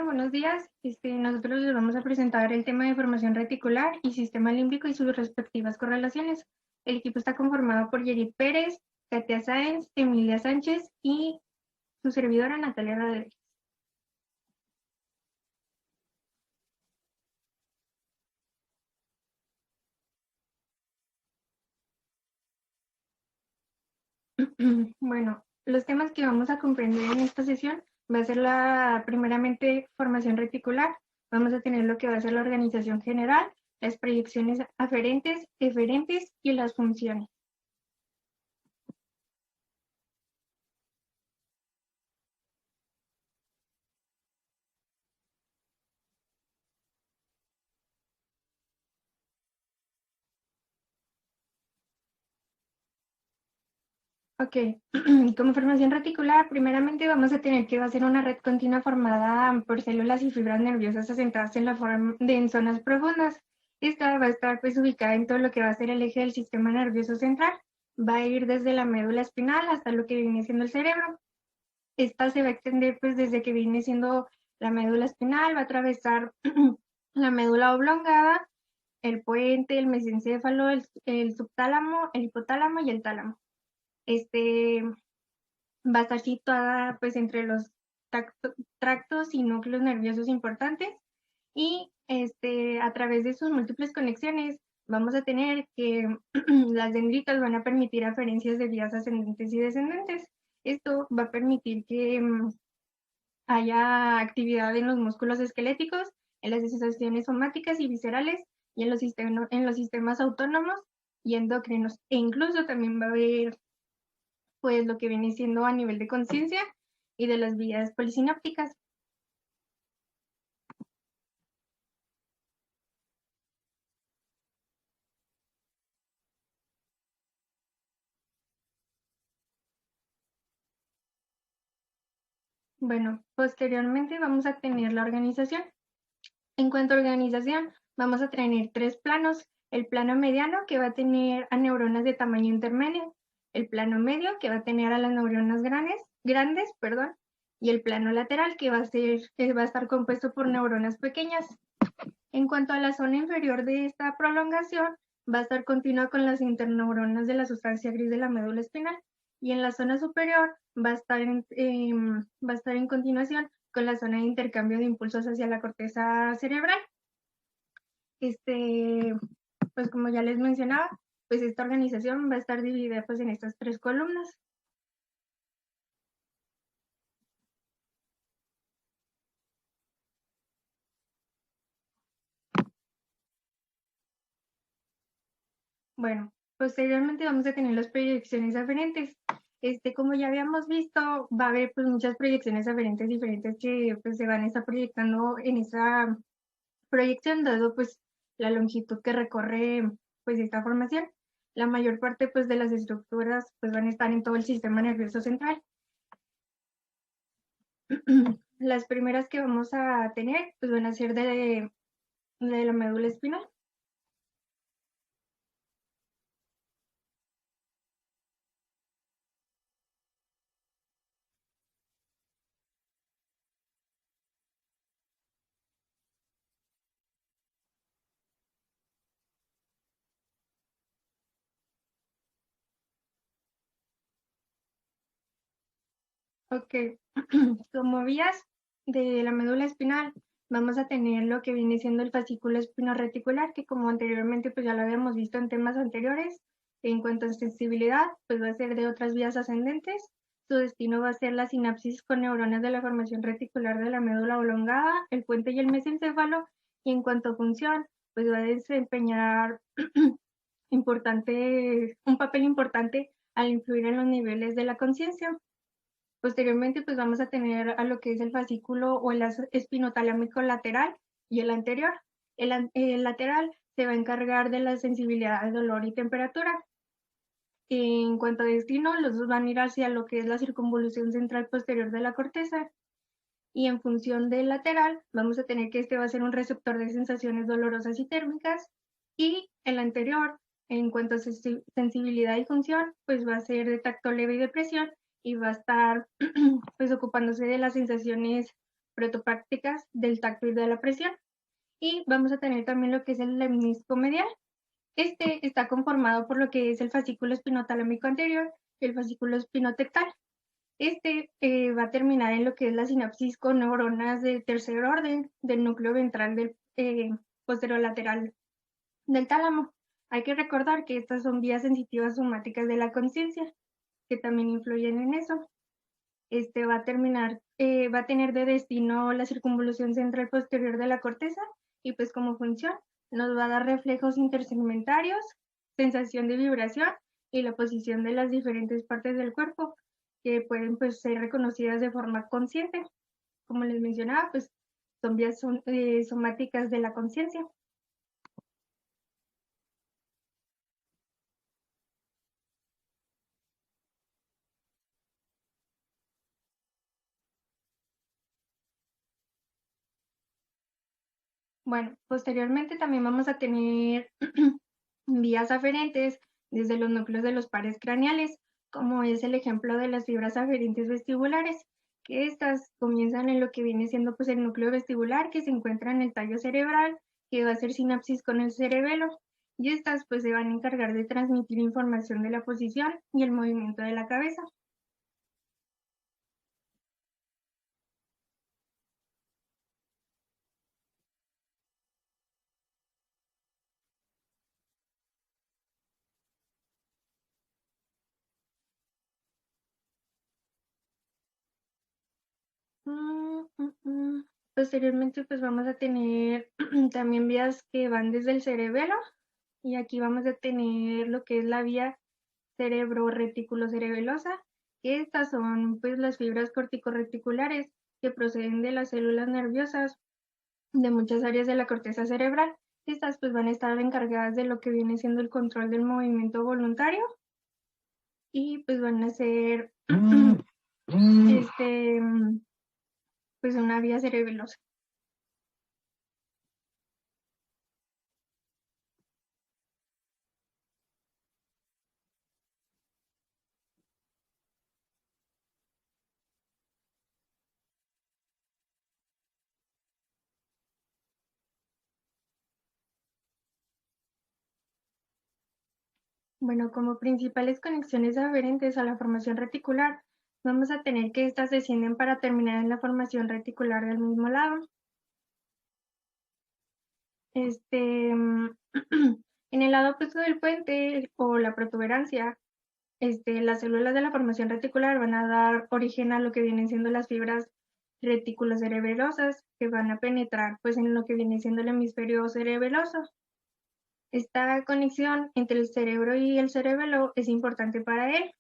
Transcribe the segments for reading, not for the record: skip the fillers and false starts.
buenos días. Nosotros les vamos a presentar el tema de formación reticular y sistema límbico y sus respectivas correlaciones. El equipo está conformado por Yerit Pérez, Katia Sáenz, Emilia Sánchez y su servidora Natalia Rodríguez. Bueno, los temas que vamos a comprender en esta sesión va a ser primeramente formación reticular. Vamos a tener lo que va a ser la organización general, las proyecciones aferentes, eferentes y las funciones. Ok, como formación reticular, primeramente vamos a tener que va a ser una red continua formada por células y fibras nerviosas asentadas en zonas profundas. Esta va a estar pues ubicada en todo lo que va a ser el eje del sistema nervioso central. Va a ir desde la médula espinal hasta lo que viene siendo el cerebro. Esta se va a extender pues desde que viene siendo la médula espinal, va a atravesar la médula oblongada, el puente, el mesencéfalo, el subtálamo, el hipotálamo y el tálamo. Va a estar situada pues entre los tractos y núcleos nerviosos importantes y a través de sus múltiples conexiones vamos a tener que las dendritas van a permitir aferencias de vías ascendentes y descendentes. Esto va a permitir que haya actividad en los músculos esqueléticos, en las sensaciones somáticas y viscerales y en los sistemas autónomos y endocrinos. E incluso también va a haber pues lo que viene siendo a nivel de conciencia y de las vías polisinápticas. Bueno, posteriormente vamos a tener la organización. En cuanto a organización, vamos a tener tres planos. El plano mediano, que va a tener a neuronas de tamaño intermedio. El plano medio, que va a tener a las neuronas grandes, y el plano lateral, que va a estar compuesto por neuronas pequeñas. En cuanto a la zona inferior de esta prolongación, va a estar continua con las interneuronas de la sustancia gris de la médula espinal, y en la zona superior va a estar en continuación con la zona de intercambio de impulsos hacia la corteza cerebral. Pues como ya les mencionaba, pues esta organización va a estar dividida pues en estas tres columnas. Bueno, posteriormente vamos a tener las proyecciones aferentes. Como ya habíamos visto, va a haber pues muchas proyecciones aferentes diferentes que pues se van a estar proyectando en esa proyección, dado pues la longitud que recorre pues esta formación. La mayor parte pues de las estructuras pues van a estar en todo el sistema nervioso central. Las primeras que vamos a tener pues van a ser de la médula espinal. Ok, como vías de la médula espinal, vamos a tener lo que viene siendo el fascículo espinoreticular, que como anteriormente pues ya lo habíamos visto en temas anteriores. En cuanto a sensibilidad, pues va a ser de otras vías ascendentes. Su destino va a ser la sinapsis con neuronas de la formación reticular de la médula oblongada, el puente y el mesencéfalo. Y en cuanto a función, pues va a desempeñar un papel importante al influir en los niveles de la conciencia. Posteriormente, pues vamos a tener a lo que es el fascículo o el espinotalámico lateral y el anterior. El lateral se va a encargar de la sensibilidad al dolor y temperatura. En cuanto a destino, los dos van a ir hacia lo que es la circunvolución central posterior de la corteza. Y en función del lateral, vamos a tener que este va a ser un receptor de sensaciones dolorosas y térmicas. Y el anterior, en cuanto a sensibilidad y función, pues va a ser de tacto leve y de presión y va a estar pues ocupándose de las sensaciones protoprácticas del tacto y de la presión. Y vamos a tener también lo que es el lemnisco medial. Este está conformado por lo que es el fascículo espinotalámico anterior y el fascículo espinotectal. Este va a terminar en lo que es la sinapsis con neuronas de tercer orden del núcleo ventral del posterolateral del tálamo. Hay que recordar que estas son vías sensitivas somáticas de la conciencia, que también influyen en eso. Este va a tener de destino la circunvolución central posterior de la corteza y pues como función nos va a dar reflejos intersegmentarios, sensación de vibración y la posición de las diferentes partes del cuerpo que pueden pues ser reconocidas de forma consciente. Como les mencionaba, pues son vías somáticas de la conciencia. Bueno, posteriormente también vamos a tener vías aferentes desde los núcleos de los pares craneales, como es el ejemplo de las fibras aferentes vestibulares, que estas comienzan en lo que viene siendo pues el núcleo vestibular que se encuentra en el tallo cerebral, que va a hacer sinapsis con el cerebelo, y estas pues se van a encargar de transmitir información de la posición y el movimiento de la cabeza. Posteriormente pues vamos a tener también vías que van desde el cerebelo y aquí vamos a tener lo que es la vía cerebro-reticulocerebelosa, que estas son pues las fibras corticorreticulares que proceden de las células nerviosas de muchas áreas de la corteza cerebral. Estas pues van a estar encargadas de lo que viene siendo el control del movimiento voluntario y pues van a ser pues una vía cerebelosa. Bueno, como principales conexiones aferentes a la formación reticular, vamos a tener que estas descienden para terminar en la formación reticular del mismo lado. En el lado opuesto del puente o la protuberancia, las células de la formación reticular van a dar origen a lo que vienen siendo las fibras reticulocerebelosas que van a penetrar pues en lo que viene siendo el hemisferio cerebeloso. Esta conexión entre el cerebro y el cerebelo es importante para él.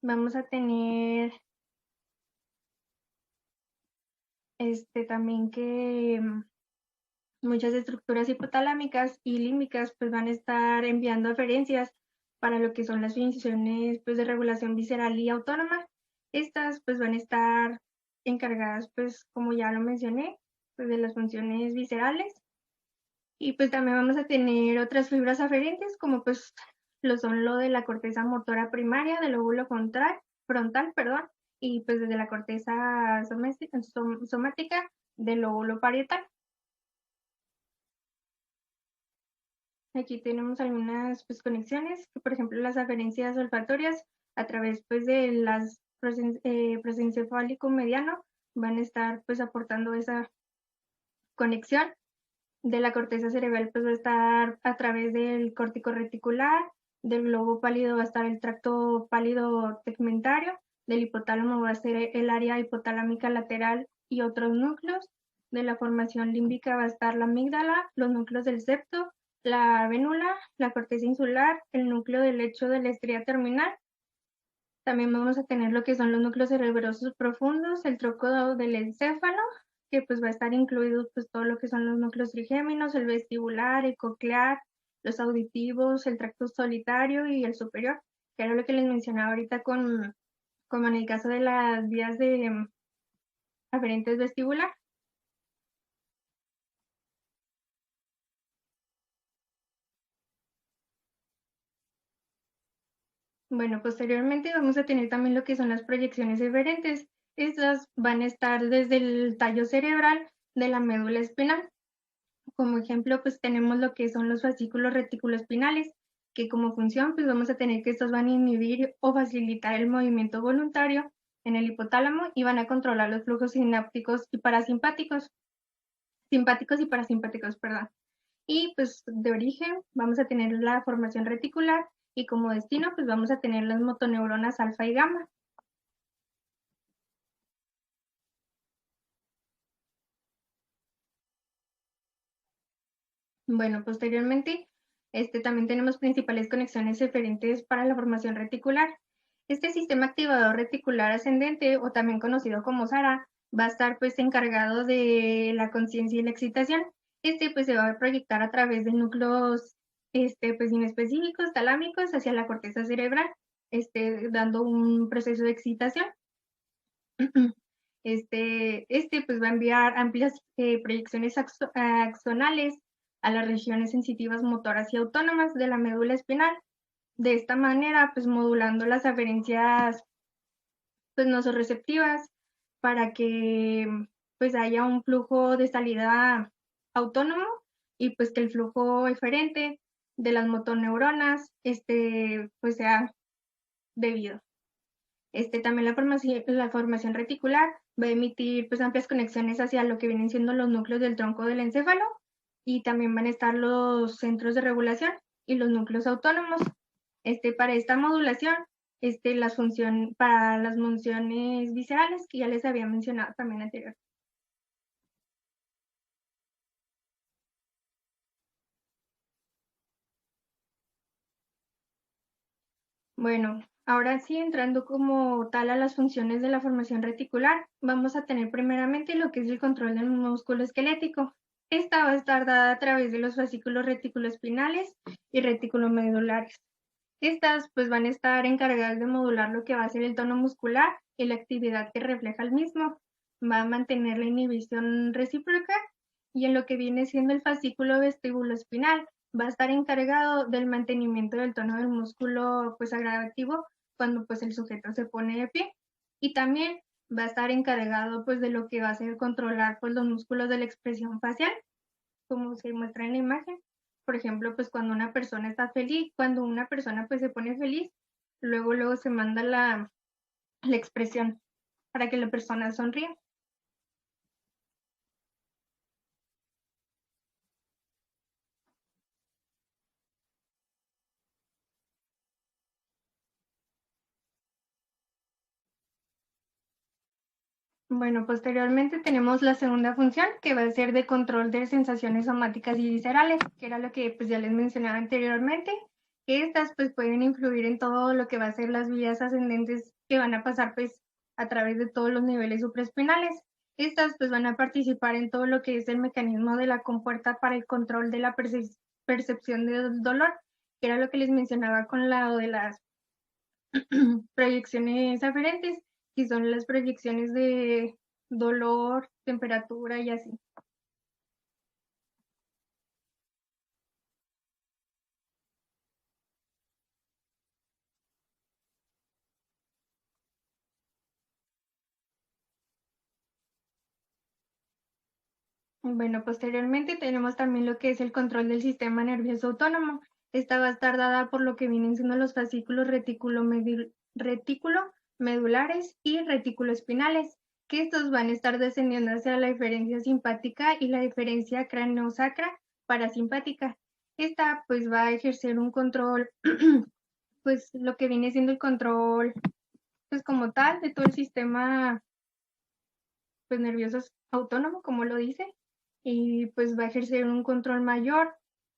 Vamos a tener también que muchas estructuras hipotalámicas y límbicas pues van a estar enviando aferencias para lo que son las funciones pues de regulación visceral y autónoma. Estas pues van a estar encargadas pues como ya lo mencioné pues de las funciones viscerales y pues también vamos a tener otras fibras aferentes como pues lo son lo de la corteza motora primaria del lóbulo frontal, perdón, y pues desde la corteza somática del lóbulo parietal. Aquí tenemos algunas pues, conexiones, por ejemplo las aferencias olfatorias a través pues, de las prosencefálico mediano van a estar pues aportando esa conexión. De la corteza cerebral pues va a estar a través del córtico reticular, del globo pálido va a estar el tracto pálido tegmentario, del hipotálamo va a ser el área hipotalámica lateral y otros núcleos. De la formación límbica va a estar la amígdala, los núcleos del septo, la vénula, la corteza insular, el núcleo del lecho de la estría terminal. También vamos a tener lo que son los núcleos cerebrosos profundos, el tronco del encéfalo, que pues va a estar incluido pues todo lo que son los núcleos trigéminos, el vestibular, el coclear, los auditivos, el tracto solitario y el superior, que era lo que les mencionaba ahorita como en el caso de las vías de aferentes vestibular. Bueno, posteriormente vamos a tener también lo que son las proyecciones eferentes. Estas van a estar desde el tallo cerebral de la médula espinal. Como ejemplo, pues tenemos lo que son los fascículos reticuloespinales, que como función, pues vamos a tener que estos van a inhibir o facilitar el movimiento voluntario en el hipotálamo y van a controlar los flujos sinápticos y parasimpáticos, simpáticos y parasimpáticos, perdón. Y pues de origen vamos a tener la formación reticular y como destino pues vamos a tener las motoneuronas alfa y gamma. Bueno, posteriormente también tenemos principales conexiones eferentes para la formación reticular. Este sistema activador reticular ascendente, o también conocido como SARA, va a estar pues encargado de la conciencia y la excitación. Pues se va a proyectar a través de núcleos pues inespecíficos, talámicos, hacia la corteza cerebral, dando un proceso de excitación. Pues va a enviar amplias proyecciones axonales a las regiones sensitivas motoras y autónomas de la médula espinal. De esta manera, pues modulando las aferencias pues nosorreceptivas para que pues haya un flujo de salida autónomo y pues que el flujo eferente de las motoneuronas pues sea debido. También la formación reticular va a emitir pues amplias conexiones hacia lo que vienen siendo los núcleos del tronco del encéfalo y también van a estar los centros de regulación y los núcleos autónomos. Para esta modulación, para las funciones viscerales que ya les había mencionado también anteriormente. Bueno, ahora sí, entrando como tal a las funciones de la formación reticular, vamos a tener primeramente lo que es el control del músculo esquelético. Esta va a estar dada a través de los fascículos reticuloespinales y reticulomedulares. Estas pues van a estar encargadas de modular lo que va a ser el tono muscular y la actividad que refleja el mismo. Va a mantener la inhibición recíproca y en lo que viene siendo el fascículo vestibuloespinal va a estar encargado del mantenimiento del tono del músculo pues agradativo cuando pues el sujeto se pone de pie y también va a estar encargado pues de lo que va a ser controlar pues los músculos de la expresión facial como se muestra en la imagen. Por ejemplo, pues cuando una persona está feliz, cuando una persona pues se pone feliz, luego se manda la expresión para que la persona sonríe. Bueno, posteriormente tenemos la segunda función que va a ser de control de sensaciones somáticas y viscerales, que era lo que pues ya les mencionaba anteriormente, que estas pues pueden influir en todo lo que va a ser las vías ascendentes que van a pasar pues a través de todos los niveles supraespinales. Estas pues van a participar en todo lo que es el mecanismo de la compuerta para el control de la percepción del dolor, que era lo que les mencionaba con la de las proyecciones aferentes, que son las proyecciones de dolor, temperatura y así. Bueno, posteriormente tenemos también lo que es el control del sistema nervioso autónomo. Esta va a estar dada por lo que vienen siendo los fascículos retículo medulares y reticuloespinales, que estos van a estar descendiendo hacia la eferencia simpática y la eferencia craneosacra parasimpática. Esta pues va a ejercer un control, pues lo que viene siendo el control, pues como tal, de todo el sistema pues nervioso autónomo, como lo dice, y pues va a ejercer un control mayor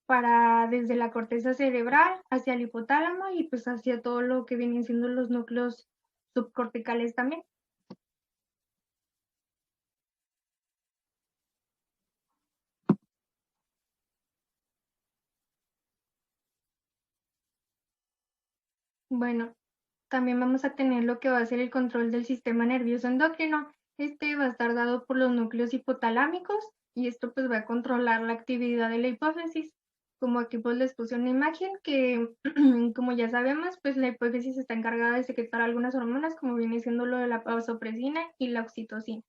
para desde la corteza cerebral hacia el hipotálamo y pues hacia todo lo que vienen siendo los núcleos subcorticales también. Bueno, también vamos a tener lo que va a ser el control del sistema nervioso endocrino. Este va a estar dado por los núcleos hipotalámicos y esto pues va a controlar la actividad de la hipófisis. Como aquí pues les puse una imagen que, como ya sabemos, pues la hipófisis está encargada de secretar algunas hormonas, como viene siendo lo de la vasopresina y la oxitocina.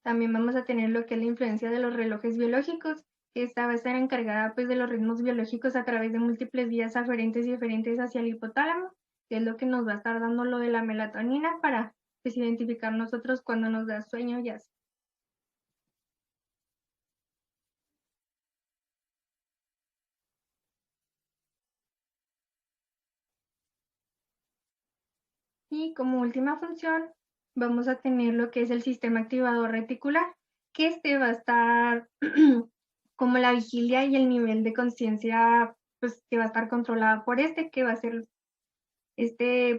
También vamos a tener lo que es la influencia de los relojes biológicos, que esta va a estar encargada pues de los ritmos biológicos a través de múltiples vías aferentes y eferentes hacia el hipotálamo, que es lo que nos va a estar dando lo de la melatonina para pues identificar nosotros cuando nos da sueño y así. Y como última función, vamos a tener lo que es el sistema activador reticular, que este va a estar como la vigilia y el nivel de conciencia, pues que va a estar controlada por este, que va a ser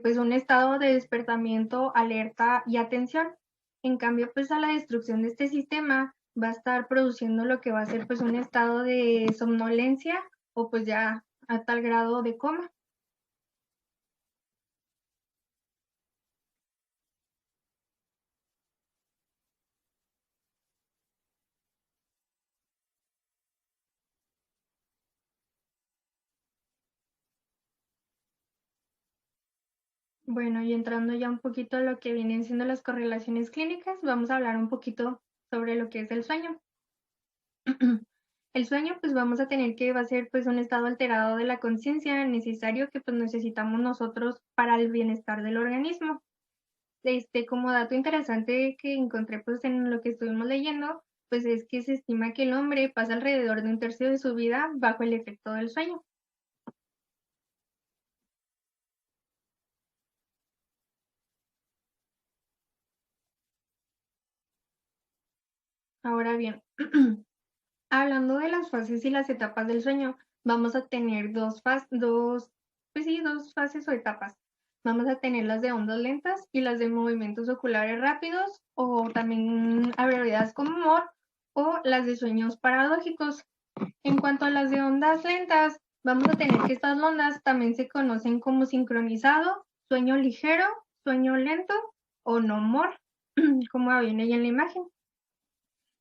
pues un estado de despertamiento, alerta y atención. En cambio, pues a la destrucción de este sistema va a estar produciendo lo que va a ser pues un estado de somnolencia o pues ya a tal grado de coma. Bueno, y entrando ya un poquito a lo que vienen siendo las correlaciones clínicas, vamos a hablar un poquito sobre lo que es el sueño. El sueño, pues vamos a tener que va a ser pues un estado alterado de la conciencia necesario que pues necesitamos nosotros para el bienestar del organismo. Como dato interesante que encontré pues en lo que estuvimos leyendo, pues es que se estima que el hombre pasa alrededor de un tercio de su vida bajo el efecto del sueño. Ahora bien, hablando de las fases y las etapas del sueño, vamos a tener pues sí, dos fases o etapas. Vamos a tener las de ondas lentas y las de movimientos oculares rápidos, o también abreviadas como MOR, o las de sueños paradójicos. En cuanto a las de ondas lentas, vamos a tener que estas ondas también se conocen como sincronizado, sueño ligero, sueño lento o no MOR, como viene ahí en la imagen.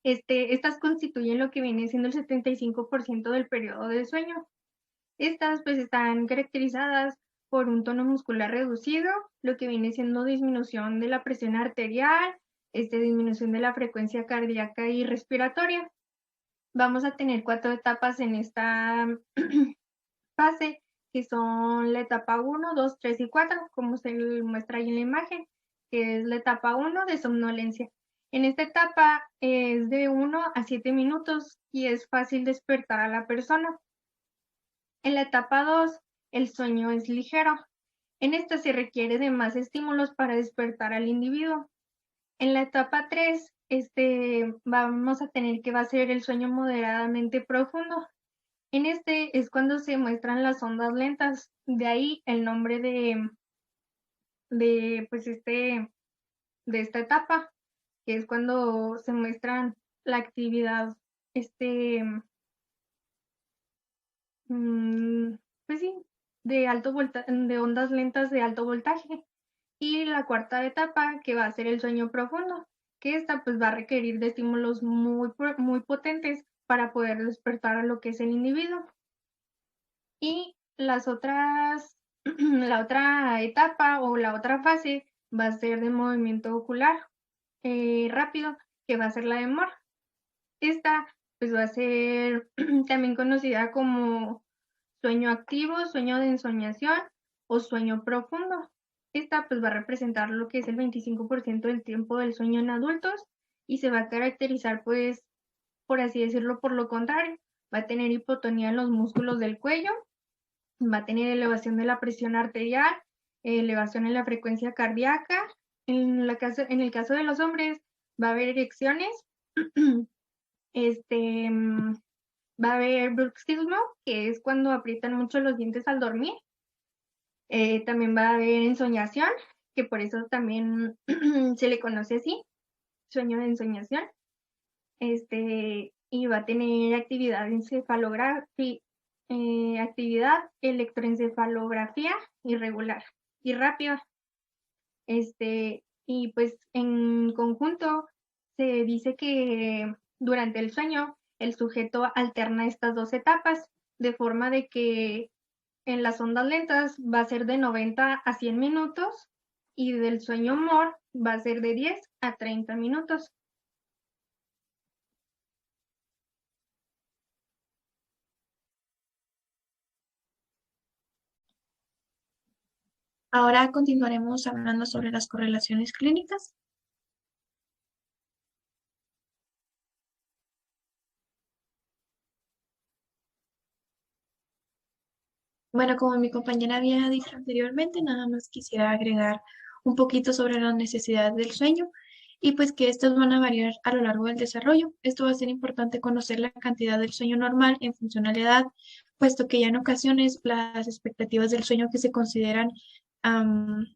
Estas constituyen lo que viene siendo el 75% del periodo de sueño. Estas pues están caracterizadas por un tono muscular reducido, lo que viene siendo disminución de la presión arterial, disminución de la frecuencia cardíaca y respiratoria. Vamos a tener 4 etapas en esta fase, que son la etapa 1, 2, 3 y 4, como se muestra ahí en la imagen, que es la etapa 1 de somnolencia. En esta etapa es de 1 a 7 minutos y es fácil despertar a la persona. En la etapa 2, el sueño es ligero. En esta se requiere de más estímulos para despertar al individuo. En la etapa 3, vamos a tener que va a ser el sueño moderadamente profundo. En este es cuando se muestran las ondas lentas, de ahí el nombre de pues de esta etapa, que es cuando se muestran la actividad, mm, pues sí, de ondas lentas de alto voltaje. Y la cuarta etapa, que va a ser el sueño profundo, que esta pues va a requerir de estímulos muy potentes para poder despertar a lo que es el individuo. Y las otras, la otra etapa o la otra fase va a ser de movimiento ocular rápido, que va a ser la de MOR. Esta pues va a ser también conocida como sueño activo, sueño de ensoñación o sueño profundo. Esta pues va a representar lo que es el 25% del tiempo del sueño en adultos y se va a caracterizar pues, por así decirlo, por lo contrario, va a tener hipotonía en los músculos del cuello, va a tener elevación de la presión arterial, elevación en la frecuencia cardíaca. En el caso de los hombres va a haber erecciones, este, va a haber bruxismo, que es cuando aprietan mucho los dientes al dormir. También va a haber ensoñación, que por eso también se le conoce así, sueño de ensoñación. Y va a tener actividad electroencefalografía irregular y rápida. Y pues en conjunto se dice que durante el sueño el sujeto alterna estas dos etapas, de forma de que en las ondas lentas va a ser de 90 a 100 minutos y del sueño MOR va a ser de 10 a 30 minutos. Ahora continuaremos hablando sobre las correlaciones clínicas. Bueno, como mi compañera había dicho anteriormente, nada más quisiera agregar un poquito sobre las necesidades del sueño y pues que estas van a variar a lo largo del desarrollo. Esto va a ser importante conocer la cantidad del sueño normal en función a la edad, puesto que ya en ocasiones las expectativas del sueño que se consideran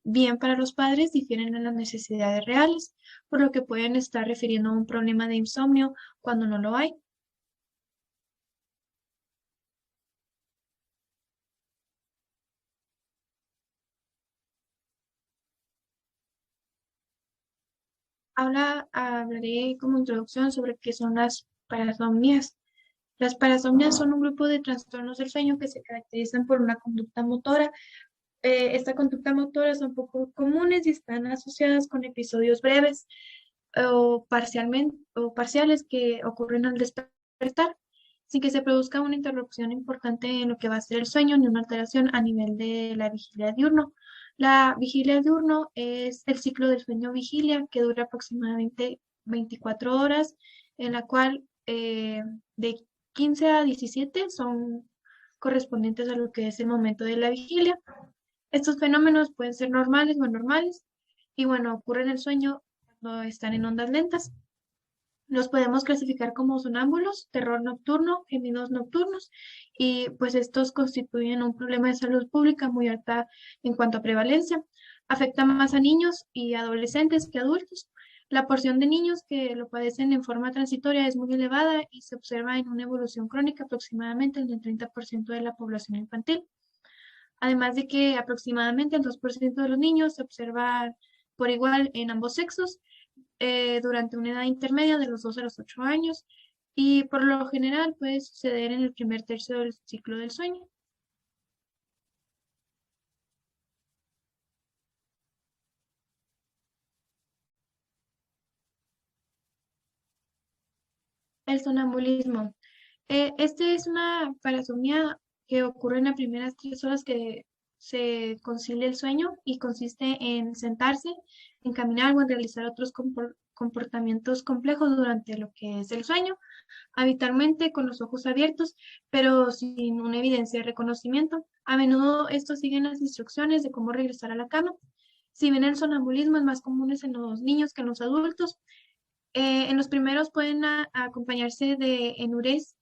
bien para los padres difieren en las necesidades reales, por lo que pueden estar refiriendo a un problema de insomnio cuando no lo hay. Hablaré como introducción sobre qué son las parasomnias. Las parasomnias son un grupo de trastornos del sueño que se caracterizan por una conducta motora. Esta conducta motora son poco comunes y están asociadas con episodios breves o parciales que ocurren al despertar, sin que se produzca una interrupción importante en lo que va a ser el sueño ni una alteración a nivel de la vigilia diurno. La vigilia diurno es el ciclo del sueño vigilia que dura aproximadamente 24 horas, en la cual de 15 a 17 son correspondientes a lo que es el momento de la vigilia. Estos fenómenos pueden ser normales o anormales y bueno, ocurren en el sueño cuando están en ondas lentas. Los podemos clasificar como sonámbulos, terror nocturno, gemidos nocturnos y pues estos constituyen un problema de salud pública muy alta en cuanto a prevalencia. Afecta más a niños y adolescentes que adultos. La porción de niños que lo padecen en forma transitoria es muy elevada y se observa en una evolución crónica aproximadamente en el 30% de la población infantil. Además de que aproximadamente el 2% de los niños se observa por igual en ambos sexos durante una edad intermedia de los 2 a los 8 años y por lo general puede suceder en el primer tercio del ciclo del sueño. El sonambulismo. Este es una parasomnia que ocurre en las primeras 3 horas que se concilia el sueño y consiste en sentarse, en caminar o en realizar otros comportamientos complejos durante lo que es el sueño, habitualmente con los ojos abiertos, pero sin una evidencia de reconocimiento. A menudo estos siguen las instrucciones de cómo regresar a la cama. Si bien el sonambulismo es más común en los niños que en los adultos, en los primeros pueden acompañarse de enuresis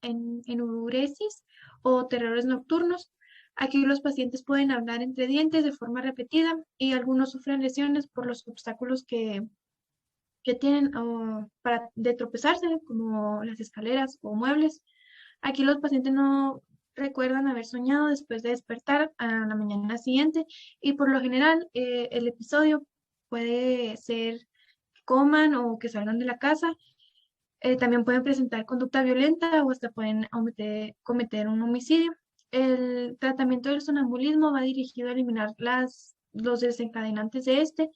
o terrores nocturnos. Aquí los pacientes pueden hablar entre dientes de forma repetida y algunos sufren lesiones por los obstáculos que tienen de tropezarse, como las escaleras o muebles. Aquí los pacientes no recuerdan haber soñado después de despertar a la mañana siguiente y por lo general el episodio puede ser que coman o que salgan de la casa. También pueden presentar conducta violenta o hasta pueden cometer un homicidio. El tratamiento del sonambulismo va dirigido a eliminar los desencadenantes de este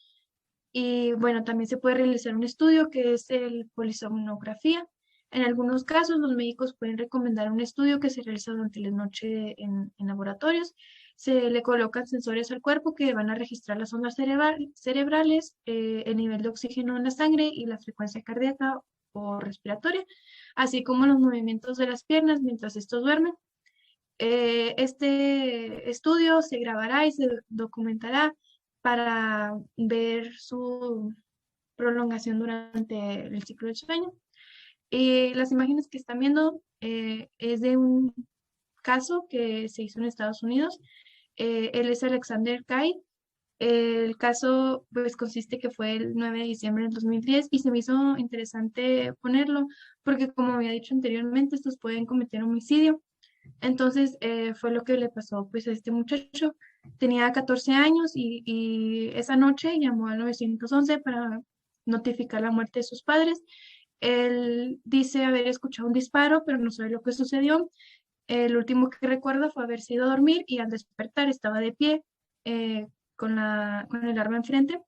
y bueno, también se puede realizar un estudio que es el polisomnografía. En algunos casos, los médicos pueden recomendar un estudio que se realiza durante la noche en laboratorios. Se le colocan sensores al cuerpo que van a registrar las ondas cerebrales, el nivel de oxígeno en la sangre y la frecuencia cardíaca o respiratoria, así como los movimientos de las piernas mientras estos duermen. Este estudio se grabará y se documentará para ver su prolongación durante el ciclo del sueño. Y las imágenes que están viendo es de un caso que se hizo en Estados Unidos. Él es Alexander Kay. El caso pues consiste que fue el 9 de diciembre del 2010 y se me hizo interesante ponerlo porque como había dicho anteriormente, estos pueden cometer homicidio. Entonces fue lo que le pasó pues a este muchacho. Tenía 14 años y esa noche llamó al 911 para notificar la muerte de sus padres. Él dice haber escuchado un disparo, pero no sabe lo que sucedió. El último que recuerda fue haberse ido a dormir y al despertar estaba de pie con el arma enfrente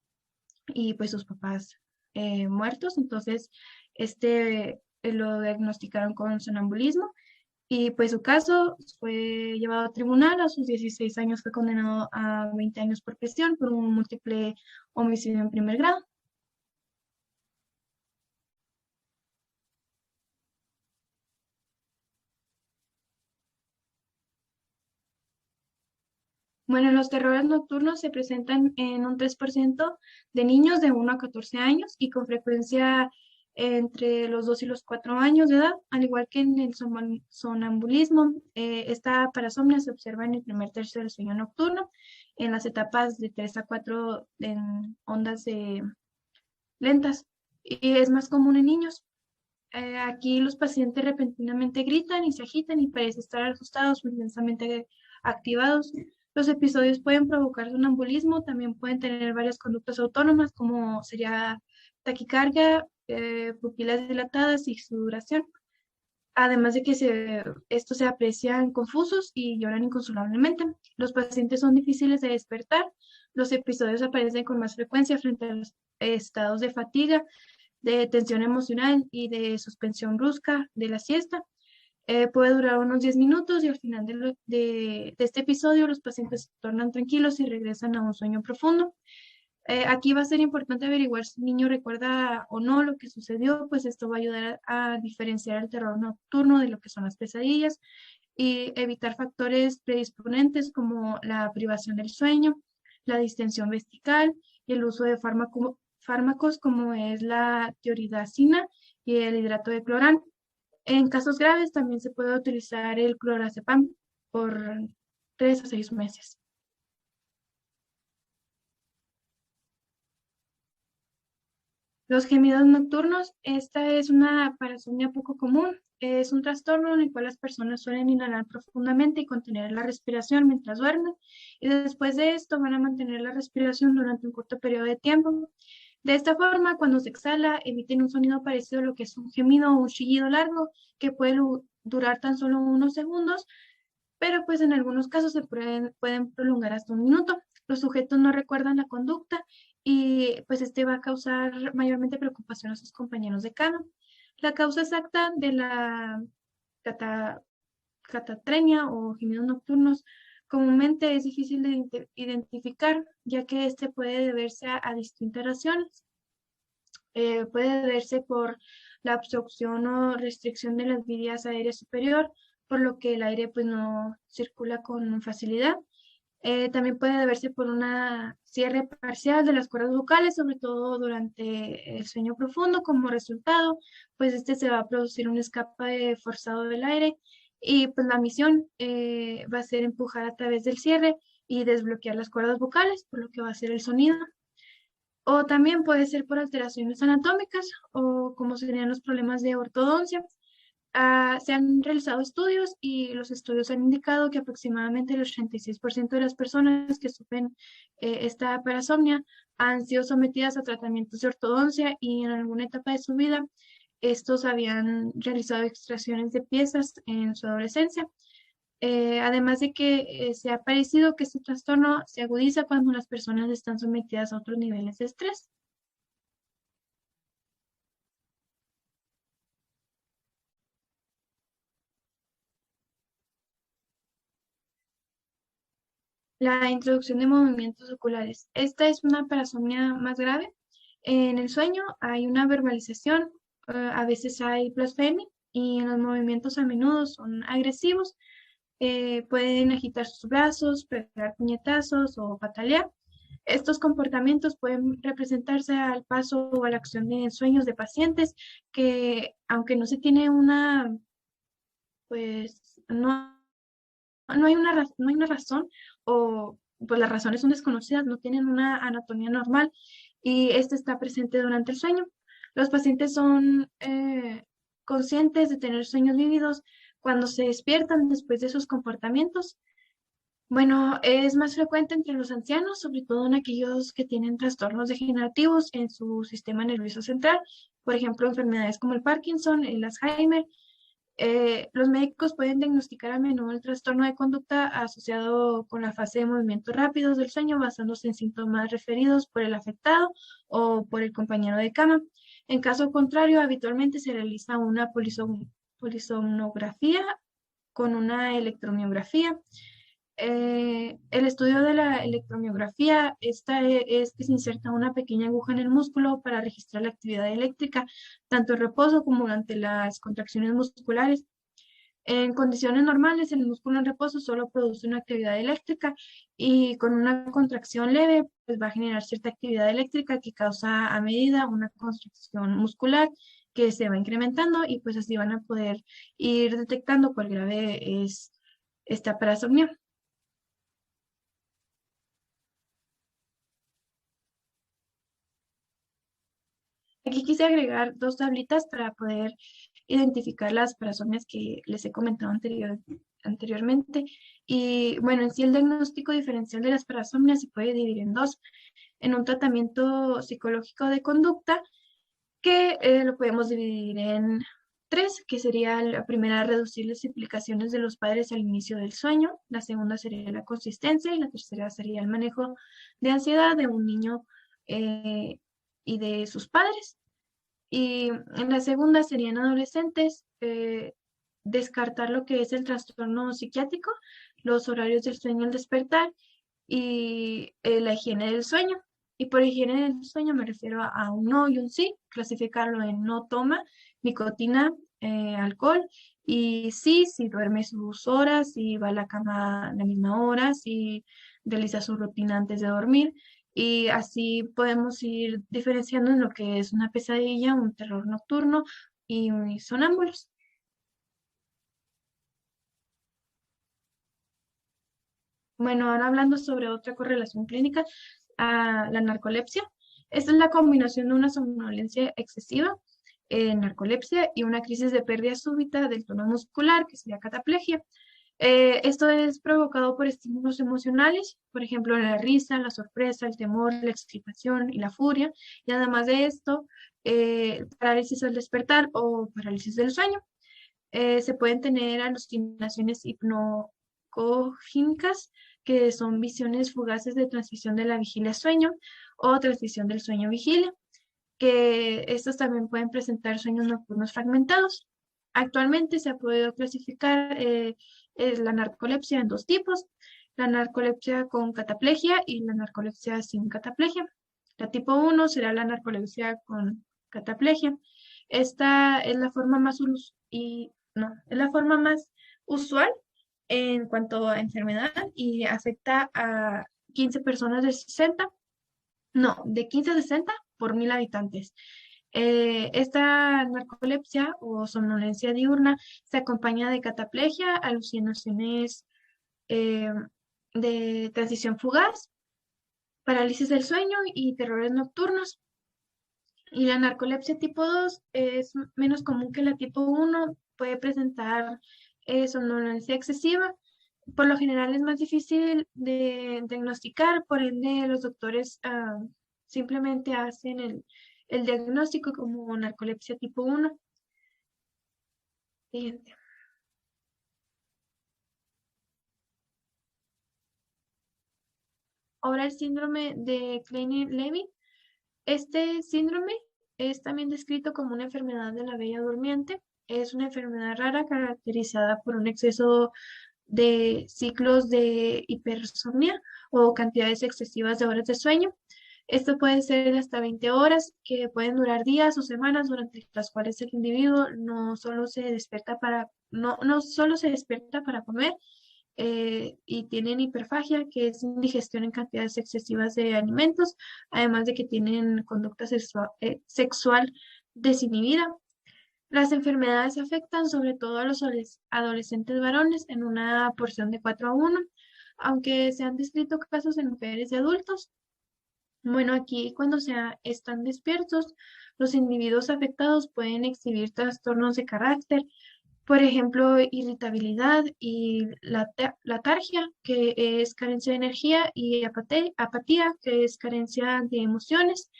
y pues sus papás muertos. Entonces, lo diagnosticaron con sonambulismo y pues su caso fue llevado a tribunal. A sus 16 años fue condenado a 20 años por prisión por un múltiple homicidio en primer grado. Bueno, los terrores nocturnos se presentan en un 3% de niños de 1 a 14 años y con frecuencia entre los 2 y los 4 años de edad, al igual que en el sonambulismo. Esta parasomnia se observa en el primer tercio del sueño nocturno, en las etapas de 3 a 4 en ondas lentas y es más común en niños. Aquí los pacientes repentinamente gritan y se agitan y parecen estar asustados o intensamente activados. Los episodios pueden provocar sonambulismo, también pueden tener varias conductas autónomas, como sería taquicardia, pupilas dilatadas y sudoración. Además de que estos se aprecian confusos y lloran inconsolablemente. Los pacientes son difíciles de despertar. Los episodios aparecen con más frecuencia frente a los estados de fatiga, de tensión emocional y de suspensión brusca de la siesta. Puede durar unos 10 minutos y al final de este episodio los pacientes se tornan tranquilos y regresan a un sueño profundo. Aquí va a ser importante averiguar si el niño recuerda o no lo que sucedió, pues esto va a ayudar a diferenciar el terror nocturno de lo que son las pesadillas y evitar factores predisponentes como la privación del sueño, la distensión vestical y el uso de fármacos como es la tioridazina y el hidrato de clorán. En casos graves también se puede utilizar el clorazepam por 3 a 6 meses. Los gemidos nocturnos, esta es una parasomnia poco común. Es un trastorno en el cual las personas suelen inhalar profundamente y contener la respiración mientras duermen, y después de esto van a mantener la respiración durante un corto periodo de tiempo. De esta forma, cuando se exhala, emiten un sonido parecido a lo que es un gemido o un chillido largo, que puede durar tan solo unos segundos, pero pues en algunos casos pueden prolongar hasta un minuto. Los sujetos no recuerdan la conducta y pues este va a causar mayormente preocupación a sus compañeros de cama. La causa exacta de la cata- catatrenia o gemidos nocturnos comúnmente es difícil de identificar, ya que este puede deberse a distintas razones. Puede deberse por la obstrucción o restricción de las vías aéreas superior, por lo que el aire pues no circula con facilidad. También puede deberse por una cierre parcial de las cuerdas vocales, sobre todo durante el sueño profundo. Como resultado, pues se va a producir un escape forzado del aire y pues la misión va a ser empujar a través del cierre y desbloquear las cuerdas vocales, por lo que va a ser el sonido. O también puede ser por alteraciones anatómicas o como serían los problemas de ortodoncia. Se han realizado estudios y los estudios han indicado que aproximadamente el 86% de las personas que sufren esta parasomnia han sido sometidas a tratamientos de ortodoncia y en alguna etapa de su vida estos habían realizado extracciones de piezas en su adolescencia. Además de que se ha parecido que este trastorno se agudiza cuando las personas están sometidas a otros niveles de estrés. La introducción de movimientos oculares. Esta es una parasomnia más grave. En el sueño hay una verbalización, a veces hay blasfemia y en los movimientos a menudo son agresivos. Pueden agitar sus brazos, pegar puñetazos o patalear. Estos comportamientos pueden representarse al paso o a la acción de sueños de pacientes que, aunque no se tiene pues no hay una razón o pues las razones son desconocidas, no tienen una anatomía normal y este está presente durante el sueño. Los pacientes son conscientes de tener sueños vívidos cuando se despiertan después de sus comportamientos. Bueno, es más frecuente entre los ancianos, sobre todo en aquellos que tienen trastornos degenerativos en su sistema nervioso central, por ejemplo, enfermedades como el Parkinson, el Alzheimer. Los médicos pueden diagnosticar a menudo el trastorno de conducta asociado con la fase de movimientos rápidos del sueño, basándose en síntomas referidos por el afectado o por el compañero de cama. En caso contrario, habitualmente se realiza una polisomnografía con una electromiografía. El estudio de la electromiografía, es que se inserta una pequeña aguja en el músculo para registrar la actividad eléctrica, tanto en reposo como durante las contracciones musculares. En condiciones normales, el músculo en reposo solo produce una actividad eléctrica y con una contracción leve, pues va a generar cierta actividad eléctrica que causa a medida una contracción muscular que se va incrementando y pues así van a poder ir detectando cuál grave es esta parasomnia. Aquí quise agregar dos tablitas para poder identificar las parasomnias que les he comentado anteriormente. Y bueno, en sí el diagnóstico diferencial de las parasomnias se puede dividir en dos. En un tratamiento psicológico de conducta, que lo podemos dividir en tres, que sería la primera, reducir las implicaciones de los padres al inicio del sueño. La segunda sería la consistencia y la tercera sería el manejo de ansiedad de un niño eh, y de sus padres. Y en la segunda serían adolescentes, descartar lo que es el trastorno psiquiátrico, los horarios del sueño al despertar y la higiene del sueño. Y por higiene del sueño me refiero a un no y un sí, clasificarlo en no toma nicotina, alcohol, y sí, si duerme sus horas, si va a la cama a la misma hora, si realiza su rutina antes de dormir. Y así podemos ir diferenciando en lo que es una pesadilla, un terror nocturno y sonámbulos. Bueno, ahora hablando sobre otra correlación clínica, a la narcolepsia. Esta es la combinación de una somnolencia excesiva, narcolepsia, y una crisis de pérdida súbita del tono muscular, que sería cataplegia. Esto es provocado por estímulos emocionales, por ejemplo, la risa, la sorpresa, el temor, la excitación y la furia. Y además de esto, parálisis al despertar o parálisis del sueño. Se pueden tener alucinaciones hipnocógicas, que son visiones fugaces de transición de la vigilia a sueño o transición del sueño a vigilia, que estos también pueden presentar sueños nocturnos fragmentados. Actualmente se ha podido clasificar la narcolepsia en dos tipos: la narcolepsia con cataplegia y la narcolepsia sin cataplegia. La tipo 1 será la narcolepsia con cataplegia. Esta es la forma más no, es la forma más usual en cuanto a enfermedad y afecta a 15 personas de 60, no, de 15 a 60 por 1000 habitantes. Esta narcolepsia o somnolencia diurna se acompaña de cataplegia, alucinaciones eh, de transición fugaz, parálisis del sueño y terrores nocturnos. Y la narcolepsia tipo 2 es menos común que la tipo 1, puede presentar somnolencia excesiva. Por lo general es más difícil de diagnosticar, por ende los doctores simplemente hacen el diagnóstico como narcolepsia tipo 1. Siguiente. Ahora el síndrome de Kleine-Levin. Este síndrome es también descrito como una enfermedad de la bella durmiente. Es una enfermedad rara caracterizada por un exceso de ciclos de hipersomnia o cantidades excesivas de horas de sueño. Esto puede ser de hasta 20 horas, que pueden durar días o semanas, durante las cuales el individuo no solo se despierta para comer, y tienen hiperfagia, que es indigestión en cantidades excesivas de alimentos, además de que tienen conducta sexual desinhibida. Las enfermedades afectan sobre todo a los adolescentes varones en una porción de 4 a 1, aunque se han descrito casos en mujeres y adultos. Bueno, aquí cuando están despiertos, los individuos afectados pueden exhibir trastornos de carácter, Por ejemplo, irritabilidad y letargia, que es carencia de energía, y apatía, que es carencia de emociones,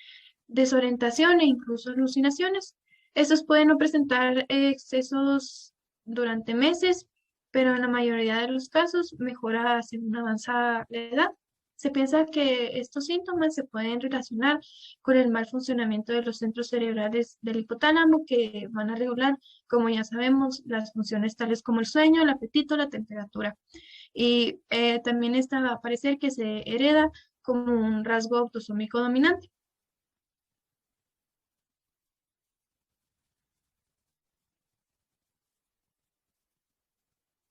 desorientación e incluso alucinaciones. Estos pueden no presentar excesos durante meses, pero en la mayoría de los casos mejora según avanza la edad. Se piensa que estos síntomas se pueden relacionar con el mal funcionamiento de los centros cerebrales del hipotálamo que van a regular, como ya sabemos, las funciones tales como el sueño, el apetito, la temperatura. Y también esta va a parecer que se hereda como un rasgo autosómico dominante.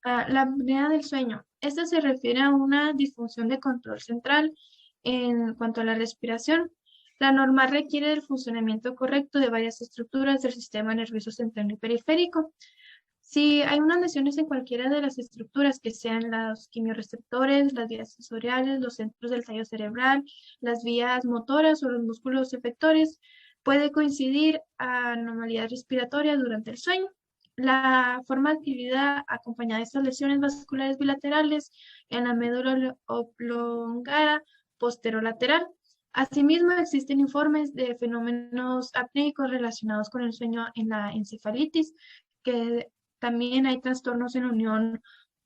La apnea del sueño. Esta se refiere a una disfunción de control central en cuanto a la respiración. La norma requiere del funcionamiento correcto de varias estructuras del sistema nervioso central y periférico. Si hay unas lesiones en cualquiera de las estructuras, que sean los quimiorreceptores, las vías sensoriales, los centros del tallo cerebral, las vías motoras o los músculos efectores, puede coincidir a anomalías respiratorias durante el sueño. La forma de actividad acompañada de estas lesiones vasculares bilaterales en la médula oblongada posterolateral. Asimismo, existen informes de fenómenos apnéicos relacionados con el sueño en la encefalitis, que también hay trastornos en la unión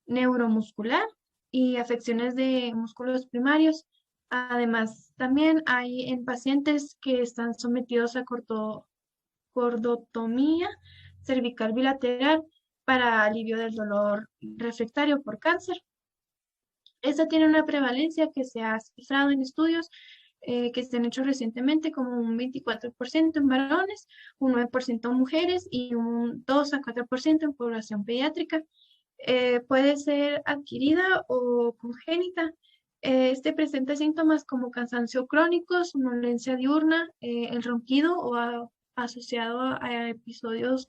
neuromuscular y afecciones de músculos primarios. Además, también hay en pacientes que están sometidos a cordotomía cervical bilateral para alivio del dolor refractario por cáncer. Esta tiene una prevalencia que se ha cifrado en estudios que se han hecho recientemente como un 24% en varones, un 9% en mujeres y un 2 a 4% en población pediátrica. Puede ser adquirida o congénita. Este presenta síntomas como cansancio crónico, somnolencia diurna, el ronquido o asociado a episodios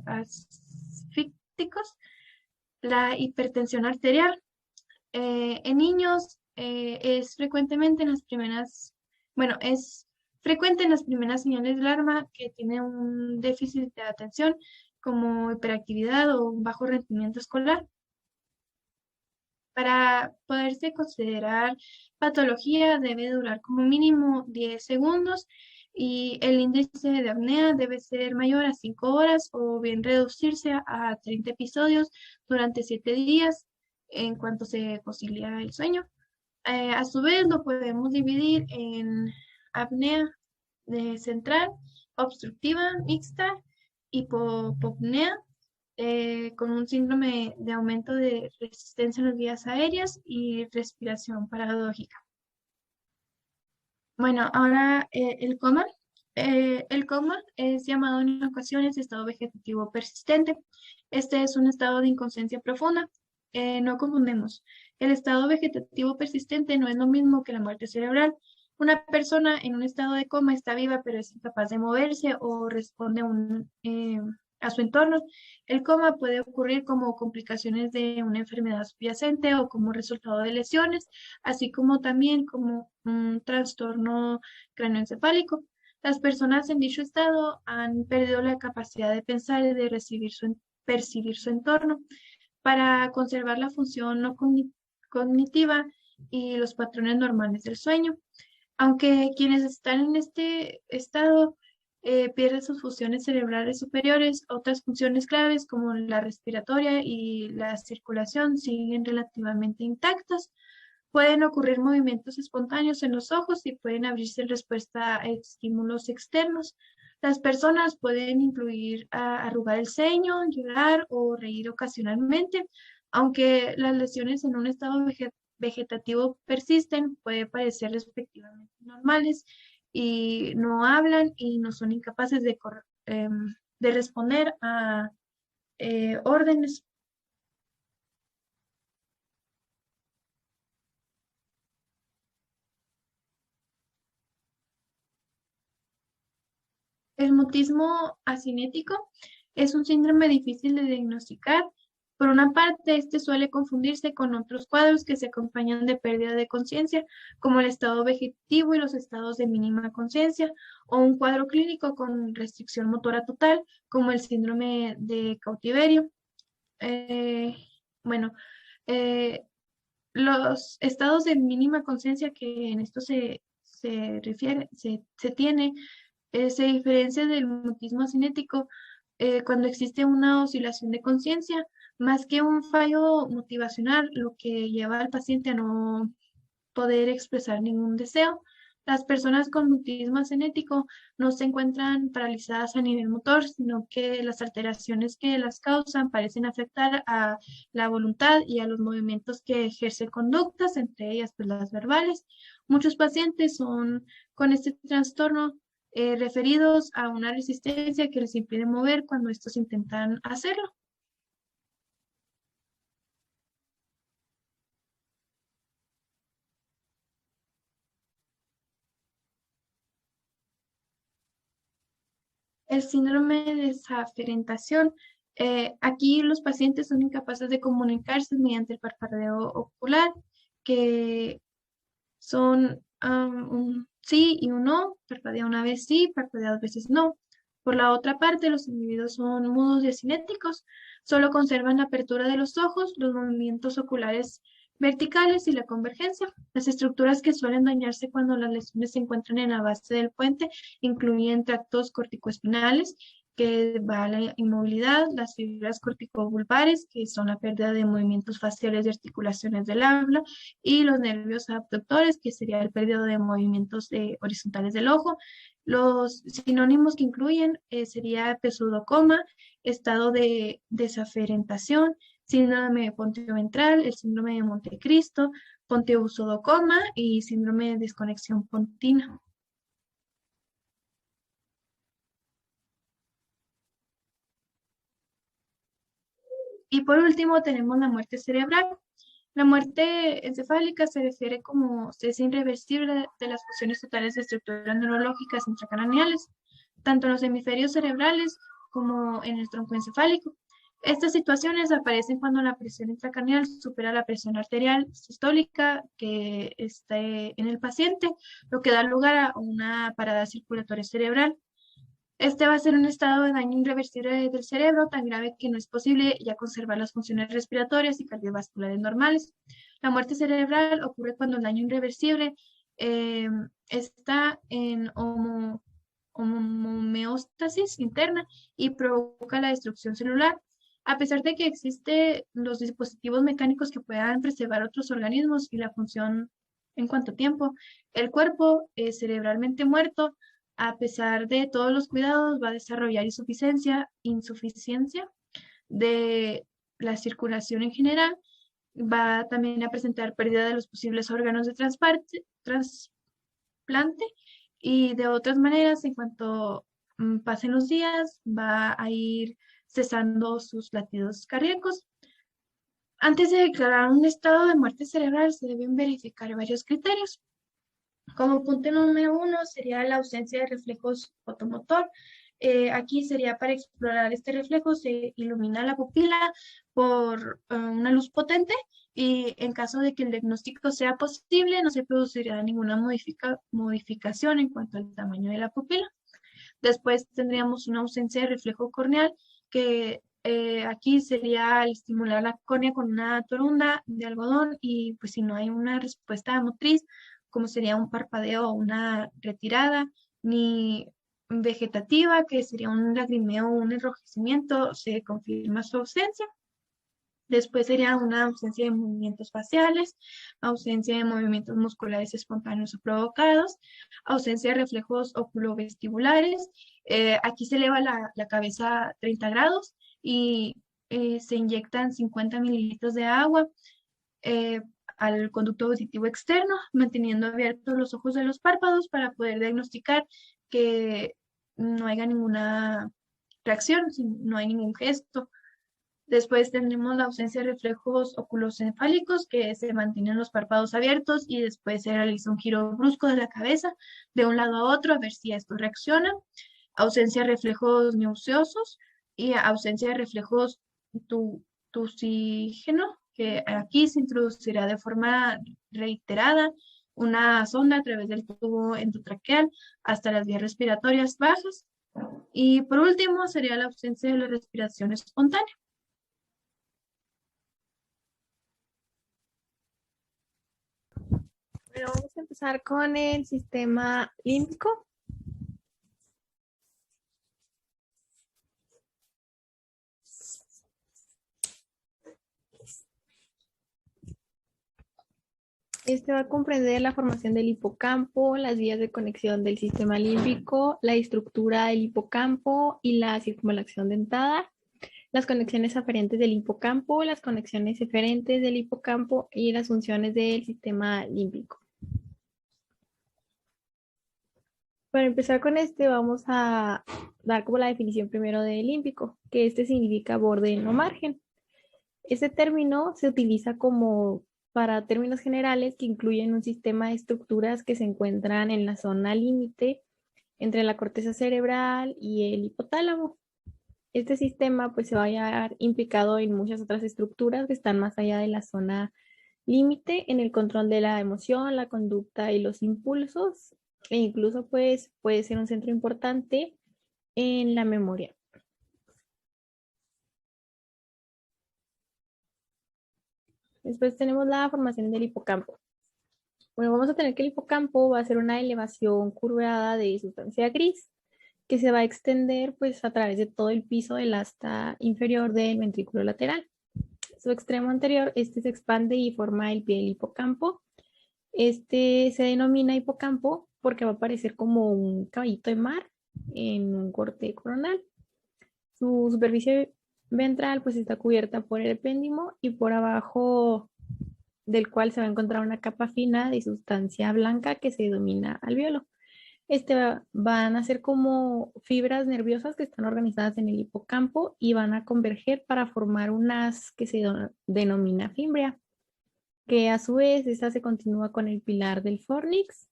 asfícticos, la hipertensión arterial. En niños es frecuentemente en las primeras, bueno, es frecuente en las primeras señales de alarma que tiene un déficit de atención como hiperactividad o un bajo rendimiento escolar. Para poderse considerar patología debe durar como mínimo 10 segundos y el índice de apnea debe ser mayor a 5 horas o bien reducirse a 30 episodios durante 7 días en cuanto se concilia el sueño. A su vez lo podemos dividir en apnea central, obstructiva, mixta, hipopnea, con un síndrome de aumento de resistencia en las vías aéreas y respiración paradójica. Bueno, ahora el coma. El coma es llamado en ocasiones estado vegetativo persistente. Este es un estado de inconsciencia profunda. No confundemos. El estado vegetativo persistente no es lo mismo que la muerte cerebral. Una persona en un estado de coma está viva, pero es incapaz de moverse o responde a su entorno. El coma puede ocurrir como complicaciones de una enfermedad subyacente o como resultado de lesiones, así como también como un trastorno cráneoencefálico. Las personas en dicho estado han perdido la capacidad de pensar y de percibir su entorno. Para conservar la función no cognitiva y los patrones normales del sueño. Aunque quienes están en este estado pierden sus funciones cerebrales superiores, otras funciones claves como la respiratoria y la circulación siguen relativamente intactas. Pueden ocurrir movimientos espontáneos en los ojos y pueden abrirse en respuesta a estímulos externos. Las personas pueden incluir arrugar el ceño, llorar o reír ocasionalmente, aunque las lesiones en un estado vegetativo persisten, puede parecer respectivamente normales y no hablan y no son incapaces de responder a órdenes. El mutismo asinético es un síndrome difícil de diagnosticar Por una parte, este suele confundirse con otros cuadros que se acompañan de pérdida de conciencia, como el estado vegetativo y los estados de mínima conciencia, o un cuadro clínico con restricción motora total, como el síndrome de cautiverio. Eh, bueno, eh, los estados de mínima conciencia que en esto se refiere, se tiene, se diferencia del mutismo cinético cuando existe una oscilación de conciencia, más que un fallo motivacional, lo que lleva al paciente a no poder expresar ningún deseo. Las personas con mutismo cinético no se encuentran paralizadas a nivel motor, sino que las alteraciones que las causan parecen afectar a la voluntad y a los movimientos que ejercen conductas, entre ellas pues, las verbales. Muchos pacientes son con este trastorno referidos a una resistencia que les impide mover cuando estos intentan hacerlo. El síndrome de desaferentación. Aquí los pacientes son incapaces de comunicarse mediante el parpadeo ocular, que son un sí y un no, parpadea una vez sí, parpadea dos veces no. Por la otra parte, los individuos son mudos y asinéticos, solo conservan la apertura de los ojos, los movimientos oculares verticales y la convergencia. Las estructuras que suelen dañarse cuando las lesiones se encuentran en la base del puente incluyen tractos corticoespinales, que va a la inmovilidad, las fibras corticovulvares, que son la pérdida de movimientos faciales y articulaciones del habla, y los nervios abductores, que sería el pérdida de movimientos horizontales del ojo. Los sinónimos que incluyen sería pseudocoma, estado de desaferentación, síndrome ponteventral, el síndrome de Montecristo, ponteusodocoma y síndrome de desconexión pontina. Y por último tenemos la muerte cerebral. La muerte encefálica se refiere como cese irreversible de las funciones totales de estructuras neurológicas intracraneales, tanto en los hemisferios cerebrales como en el tronco encefálico. Estas situaciones aparecen cuando la presión intracraneal supera la presión arterial sistólica que esté en el paciente, lo que da lugar a una parada circulatoria cerebral. Este va a ser un estado de daño irreversible del cerebro tan grave que no es posible ya conservar las funciones respiratorias y cardiovasculares normales. La muerte cerebral ocurre cuando el daño irreversible eh, está en homeostasis interna y provoca la destrucción celular. A pesar de que existen los dispositivos mecánicos que puedan preservar otros organismos y la función en cuanto a tiempo, el cuerpo cerebralmente muerto a pesar de todos los cuidados, va a desarrollar insuficiencia de la circulación en general, va también a presentar pérdida de los posibles órganos de trasplante y de otras maneras, en cuanto pasen los días, va a ir cesando sus latidos cardíacos. Antes de declarar un estado de muerte cerebral, se deben verificar varios criterios. Como punto número uno sería la ausencia de reflejos fotomotor. Aquí sería para explorar este reflejo, se ilumina la pupila por una luz potente y en caso de que el diagnóstico sea posible, no se producirá ninguna modificación en cuanto al tamaño de la pupila. Después tendríamos una ausencia de reflejo corneal, que aquí sería al estimular la córnea con una torunda de algodón y pues si no hay una respuesta motriz, como sería un parpadeo o una retirada, ni vegetativa, que sería un lagrimeo o un enrojecimiento, se confirma su ausencia. Después sería una ausencia de movimientos faciales, ausencia de movimientos musculares espontáneos o provocados, ausencia de reflejos oculovestibulares. Aquí se eleva la cabeza a 30 grados y se inyectan 50 mililitros de agua eh, al conducto auditivo externo, manteniendo abiertos los ojos de los párpados para poder diagnosticar que no haya ninguna reacción, no hay ningún gesto. Después tendremos la ausencia de reflejos oculocefálicos, que se mantienen los párpados abiertos y después se realiza un giro brusco de la cabeza de un lado a otro a ver si esto reacciona. Ausencia de reflejos nauseosos y ausencia de reflejos pertusígeno, que aquí se introducirá de forma reiterada una sonda a través del tubo endotraqueal hasta las vías respiratorias bajas. Y por último, sería la ausencia de la respiración espontánea. Bueno, vamos a empezar con el sistema límbico. Este va a comprender la formación del hipocampo, las vías de conexión del sistema límbico, la estructura del hipocampo y la circunvalación dentada, las conexiones aferentes del hipocampo, las conexiones eferentes del hipocampo y las funciones del sistema límbico. Para empezar con este, vamos a dar como la definición primero de límbico, que este significa borde o margen. Este término se utiliza como para términos generales que incluyen un sistema de estructuras que se encuentran en la zona límite entre la corteza cerebral y el hipotálamo. Este sistema pues se va a hallar implicado en muchas otras estructuras que están más allá de la zona límite en el control de la emoción, la conducta y los impulsos, e incluso pues puede ser un centro importante en la memoria. Después tenemos la formación del hipocampo. Bueno, vamos a tener que el hipocampo va a ser una elevación curvada de sustancia gris que se va a extender pues a través de todo el piso del asta inferior del ventrículo lateral. Su extremo anterior, este se expande y forma el pie del hipocampo. Este se denomina hipocampo porque va a parecer como un caballito de mar en un corte coronal. Su superficie ventral pues está cubierta por el epéndimo y por abajo del cual se va a encontrar una capa fina de sustancia blanca que se denomina alvéolo. Van a ser como fibras nerviosas que están organizadas en el hipocampo y van a converger para formar unas que se denomina fimbria, que a su vez esta se continúa con el pilar del fornix.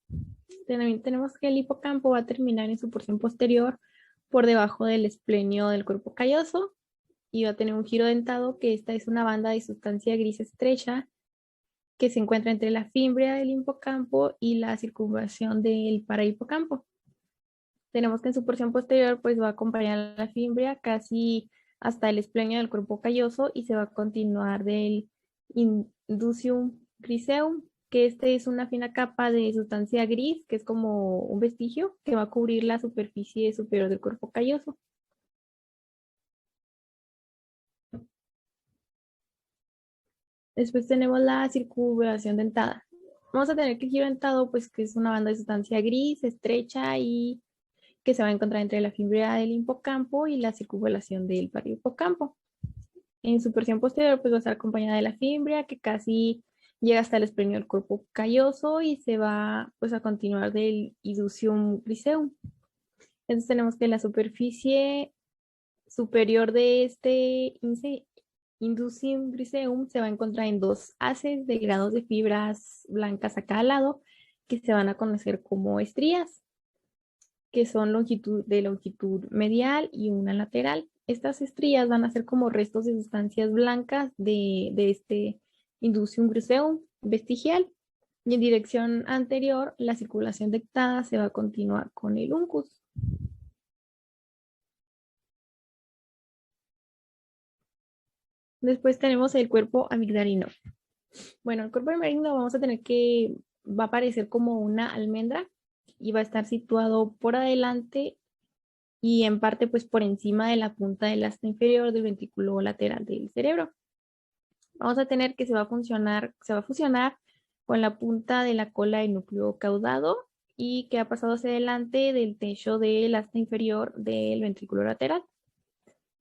También tenemos que el hipocampo va a terminar en su porción posterior por debajo del esplenio del cuerpo calloso y va a tener un giro dentado, que esta es una banda de sustancia gris estrecha que se encuentra entre la fimbria del hipocampo y la circunvalación del parahipocampo. Tenemos que en su porción posterior pues va a acompañar la fimbria casi hasta el esplenio del cuerpo calloso y se va a continuar del inducium griseum, que este es una fina capa de sustancia gris, que es como un vestigio que va a cubrir la superficie superior del cuerpo calloso. Después tenemos la circunvalación dentada. Vamos a tener que el giro dentado, pues que es una banda de sustancia gris, estrecha y que se va a encontrar entre la fimbria del hipocampo y la circunvalación del parahipocampo. En su porción posterior, pues va a estar acompañada de la fimbria, que casi llega hasta el esplenio del cuerpo calloso y se va pues a continuar del inducium griseum. Entonces tenemos que la superficie superior de este inducium griseum se va a encontrar en dos haces delgados de fibras blancas a cada lado, que se van a conocer como estrías, que son de longitud medial y una lateral. Estas estrías van a ser como restos de sustancias blancas de este inducium griseum vestigial. Y en dirección anterior, la circulación dentada se va a continuar con el uncus. Después tenemos el cuerpo amigdalino. Bueno, el cuerpo amigdalino vamos a tener que va a parecer como una almendra y va a estar situado por adelante y en parte pues por encima de la punta del asta inferior del ventrículo lateral del cerebro. Vamos a tener que se va a fusionar con la punta de la cola del núcleo caudado y que ha pasado hacia adelante del techo del asta inferior del ventrículo lateral.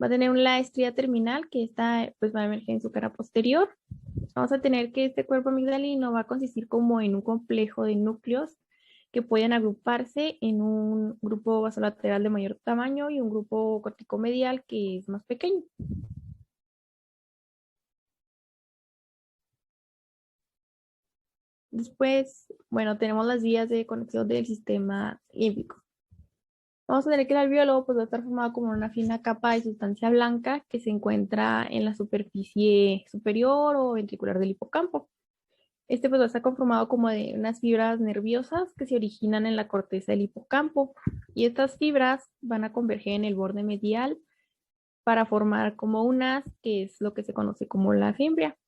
Va a tener una estría terminal que esta pues va a emerger en su cara posterior. Vamos a tener que este cuerpo amigdalino va a consistir como en un complejo de núcleos que pueden agruparse en un grupo basolateral de mayor tamaño y un grupo corticomedial que es más pequeño. Después, bueno, tenemos las vías de conexión del sistema límbico. Vamos a tener que el alvéolo pues va a estar formado como una fina capa de sustancia blanca que se encuentra en la superficie superior o ventricular del hipocampo. Este pues va a estar conformado como de unas fibras nerviosas que se originan en la corteza del hipocampo y estas fibras van a converger en el borde medial para formar como un haz que es lo que se conoce como la fimbria.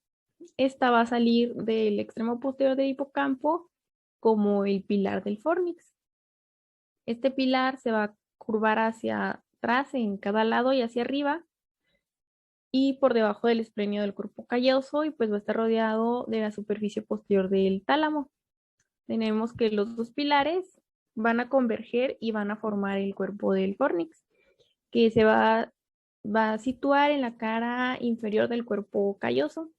Esta va a salir del extremo posterior del hipocampo como el pilar del fornix. Este pilar se va a curvar hacia atrás en cada lado y hacia arriba y por debajo del esplenio del cuerpo calloso y pues va a estar rodeado de la superficie posterior del tálamo. Tenemos que los dos pilares van a converger y van a formar el cuerpo del fornix, que va a situar en la cara inferior del cuerpo calloso.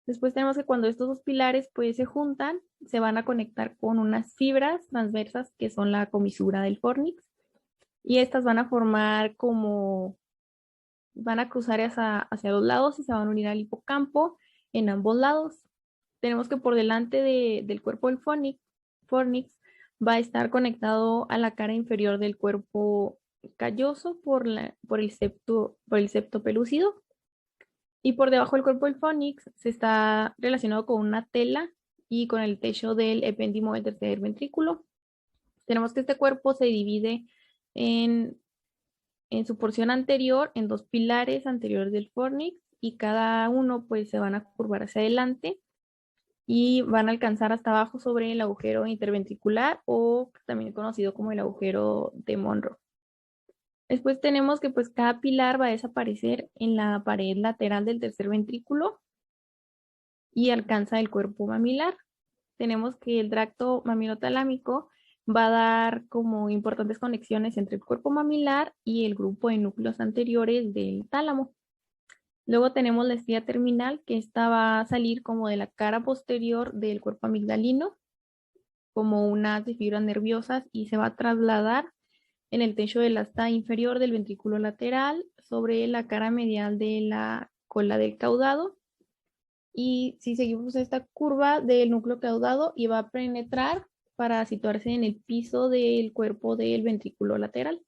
Después tenemos que cuando estos dos pilares pues se juntan, se van a conectar con unas fibras transversas que son la comisura del fornix y estas van a formar como, van a cruzar hacia los lados y se van a unir al hipocampo en ambos lados. Tenemos que por delante del cuerpo del fornix va a estar conectado a la cara inferior del cuerpo calloso por el septo pelúcido. Y por debajo del cuerpo del Fonix se está relacionado con una tela y con el techo del epéndimo del tercer ventrículo. Tenemos que este cuerpo se divide en, en su porción anterior en dos pilares anteriores del fornix y cada uno pues se van a curvar hacia adelante y van a alcanzar hasta abajo sobre el agujero interventricular o también conocido como el agujero de Monro. Después tenemos que pues cada pilar va a desaparecer en la pared lateral del tercer ventrículo y alcanza el cuerpo mamilar. Tenemos que el tracto mamilotalámico va a dar como importantes conexiones entre el cuerpo mamilar y el grupo de núcleos anteriores del tálamo. Luego tenemos la estría terminal, que esta va a salir como de la cara posterior del cuerpo amigdalino, como una de fibras nerviosas y se va a trasladar en el techo del asta inferior del ventrículo lateral sobre la cara medial de la cola del caudado. Y si seguimos esta curva del núcleo caudado y va a penetrar para situarse en el piso del cuerpo del ventrículo lateral.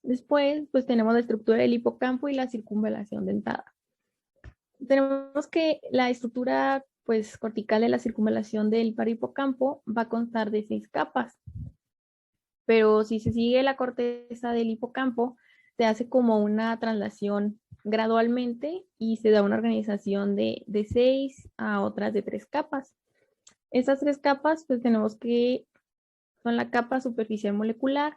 Después, pues tenemos la estructura del hipocampo y la circunvalación dentada. Tenemos que la estructura pues cortical de la circunvalación del parahipocampo va a constar de 6 capas. Pero si se sigue la corteza del hipocampo, se hace como una traslación gradualmente y se da una organización de 6 a otras de 3 capas. Estas 3 capas, pues tenemos que son la capa superficial molecular,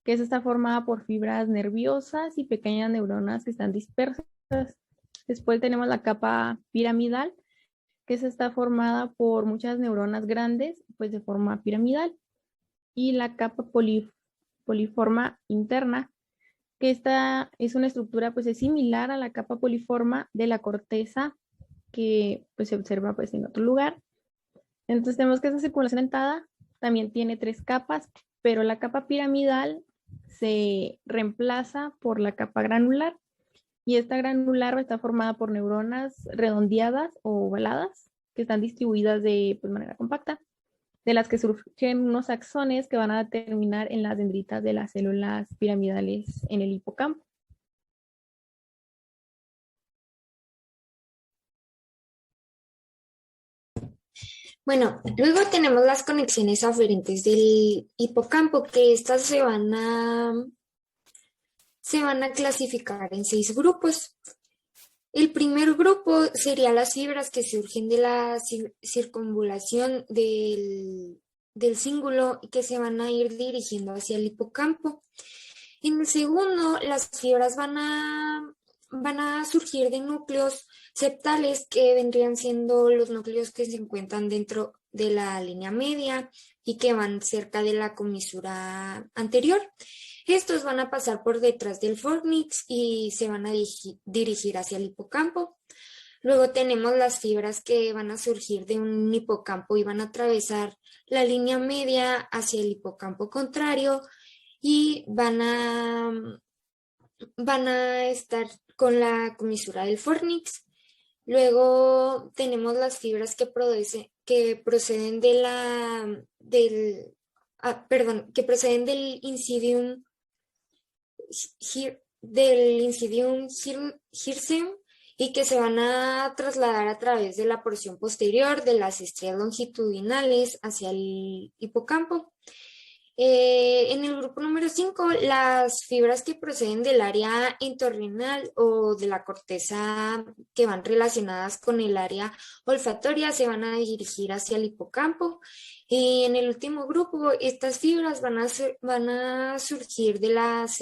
que está formada por fibras nerviosas y pequeñas neuronas que están dispersas. Después tenemos la capa piramidal, que está formada por muchas neuronas grandes, pues de forma piramidal. Y la capa poliforma interna, que esta es una estructura pues es similar a la capa poliforma de la corteza que pues se observa pues en otro lugar. Entonces tenemos que esta circulación dentada también tiene 3 capas, pero la capa piramidal se reemplaza por la capa granular y esta granular está formada por neuronas redondeadas o ovaladas que están distribuidas de pues, manera compacta, de las que surgen unos axones que van a terminar en las dendritas de las células piramidales en el hipocampo. Bueno, luego tenemos las conexiones aferentes del hipocampo, que estas se van a clasificar en 6 grupos. El primer grupo sería las fibras que surgen de la circunvalación del cíngulo y que se van a ir dirigiendo hacia el hipocampo. En el segundo, las fibras van a surgir de núcleos septales que vendrían siendo los núcleos que se encuentran dentro de la línea media y que van cerca de la comisura anterior. Estos van a pasar por detrás del fornix y se van a dirigir hacia el hipocampo. Luego tenemos las fibras que van a surgir de un hipocampo y van a atravesar la línea media hacia el hipocampo contrario y van a estar con la comisura del fornix. Luego tenemos las fibras que que proceden que proceden del Incidium hirceum y que se van a trasladar a través de la porción posterior de las estrias longitudinales hacia el hipocampo. En el grupo número 5, las fibras que proceden del área entorrinal o de la corteza que van relacionadas con el área olfatoria se van a dirigir hacia el hipocampo. Y en el último grupo, estas fibras van a surgir de las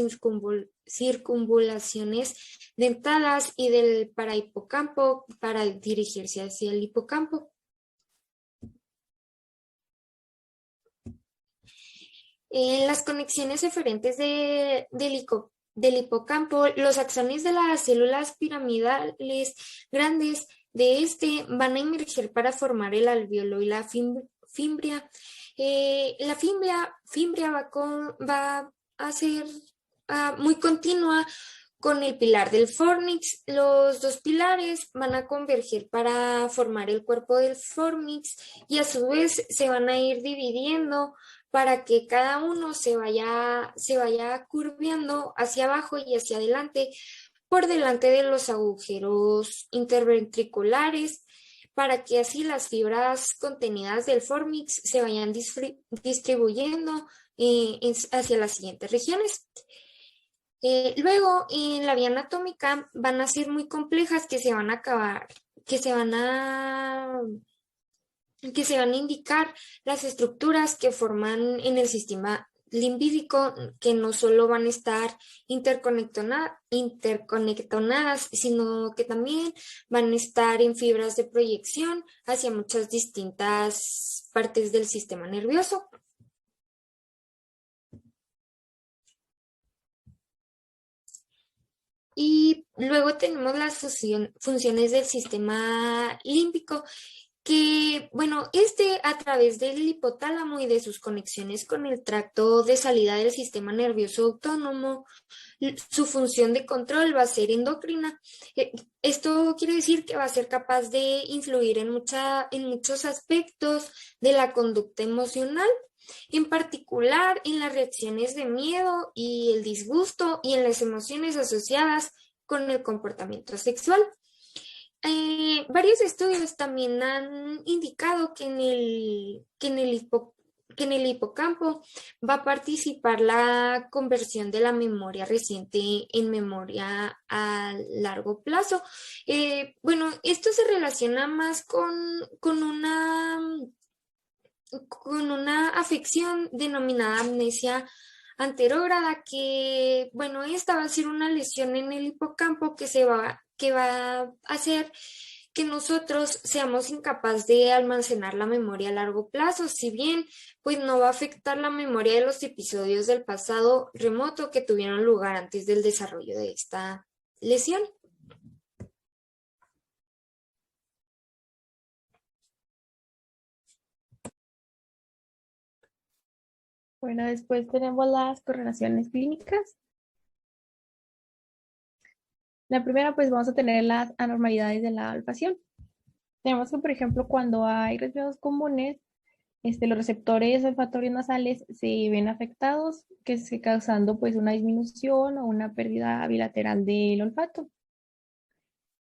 circunvulaciones dentadas y del parahipocampo para dirigirse hacia el hipocampo. En las conexiones eferentes del hipocampo, los axones de las células piramidales grandes de este van a emerger para formar el alveolo y la fimbria. La fimbria va a ser muy continua con el pilar del fornix. Los dos pilares van a converger para formar el cuerpo del fornix y a su vez se van a ir dividiendo para que cada uno se vaya curviendo hacia abajo y hacia adelante por delante de los agujeros interventriculares, para que así las fibras contenidas del fornix se vayan distribuyendo hacia las siguientes regiones. Luego, en la vía anatómica van a ser muy complejas que se van a indicar las estructuras que forman en el sistema limbídico, que no solo van a estar interconectadas, sino que también van a estar en fibras de proyección hacia muchas distintas partes del sistema nervioso. Y luego tenemos las funciones del sistema límbico, que, bueno, a través del hipotálamo y de sus conexiones con el tracto de salida del sistema nervioso autónomo, su función de control va a ser endocrina. Esto quiere decir que va a ser capaz de influir en muchos aspectos de la conducta emocional, en particular en las reacciones de miedo y el disgusto y en las emociones asociadas con el comportamiento sexual. Varios estudios también han indicado que en el hipocampo va a participar la conversión de la memoria reciente en memoria a largo plazo. Bueno, esto se relaciona más con una afección denominada amnesia anterógrada, que, bueno, esta va a ser una lesión en el hipocampo que va a hacer que nosotros seamos incapaces de almacenar la memoria a largo plazo, si bien pues no va a afectar la memoria de los episodios del pasado remoto que tuvieron lugar antes del desarrollo de esta lesión. Bueno, después tenemos las correlaciones clínicas. La primera, pues vamos a tener las anormalidades de la olfacción. Tenemos que, por ejemplo, cuando hay resfriados comunes, los receptores olfatorios nasales se ven afectados, causando pues una disminución o una pérdida bilateral del olfato.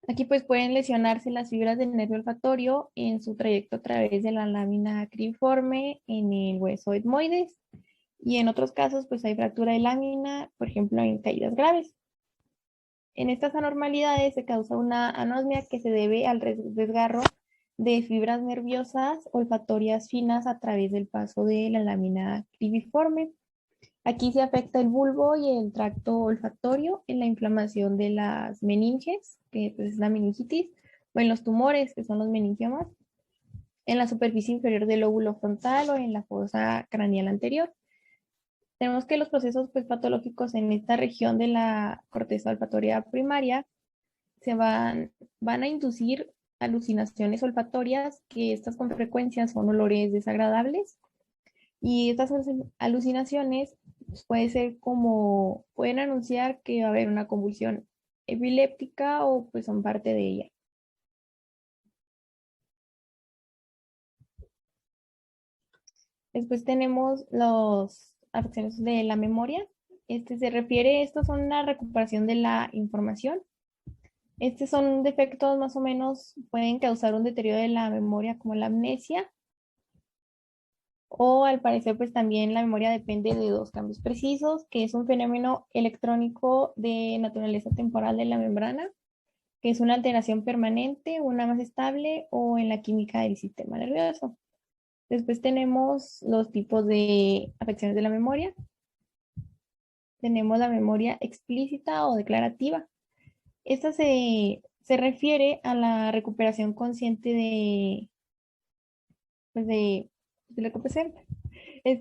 Aquí pues pueden lesionarse las fibras del nervio olfatorio en su trayecto a través de la lámina criforme en el hueso etmoides, y en otros casos pues hay fractura de lámina, por ejemplo en caídas graves. En estas anormalidades se causa una anosmia que se debe al desgarro de fibras nerviosas olfatorias finas a través del paso de la lámina cribiforme. Aquí se afecta el bulbo y el tracto olfatorio en la inflamación de las meninges, que pues, es la meningitis, o en los tumores, que son los meningiomas, en la superficie inferior del lóbulo frontal o en la fosa craneal anterior. Tenemos que los procesos pues, patológicos en esta región de la corteza olfatoria primaria van a inducir alucinaciones olfatorias, que estas con frecuencia son olores desagradables, y estas alucinaciones pueden anunciar que va a haber una convulsión epiléptica o pues son parte de ella. Después tenemos las afecciones de la memoria. Estos son la recuperación de la información. Estos son defectos más o menos, pueden causar un deterioro de la memoria como la amnesia, o al parecer pues también la memoria depende de dos cambios precisos, que es un fenómeno electrónico de naturaleza temporal de la membrana, que es una alteración permanente, una más estable o en la química del sistema nervioso. Después tenemos los tipos de afecciones de la memoria. Tenemos la memoria explícita o declarativa. Esta se refiere a la recuperación consciente de lo que presenta.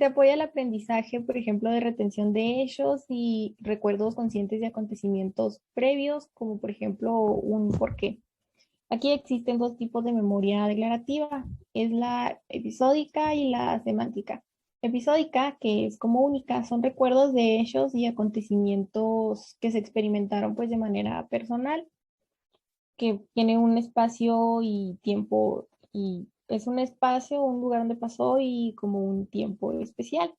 Apoya el aprendizaje, por ejemplo, de retención de hechos y recuerdos conscientes de acontecimientos previos, como por ejemplo un porqué. Aquí existen dos tipos de memoria declarativa, es la episódica y la semántica. Episódica, que es como única, son recuerdos de hechos y acontecimientos que se experimentaron pues de manera personal, que tiene un espacio y tiempo, y es un espacio, un lugar donde pasó y como un tiempo especial.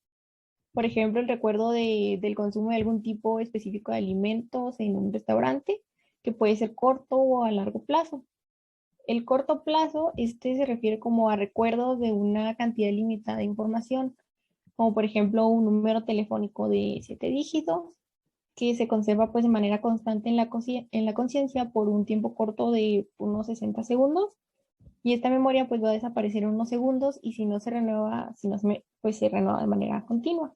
Por ejemplo, el recuerdo del consumo de algún tipo específico de alimentos en un restaurante, que puede ser corto o a largo plazo. El corto plazo, se refiere como a recuerdos de una cantidad limitada de información, como por ejemplo un número telefónico de 7 dígitos, que se conserva pues de manera constante en la conciencia por un tiempo corto de unos 60 segundos, y esta memoria pues va a desaparecer en unos segundos, y si no se renueva, pues se renueva de manera continua.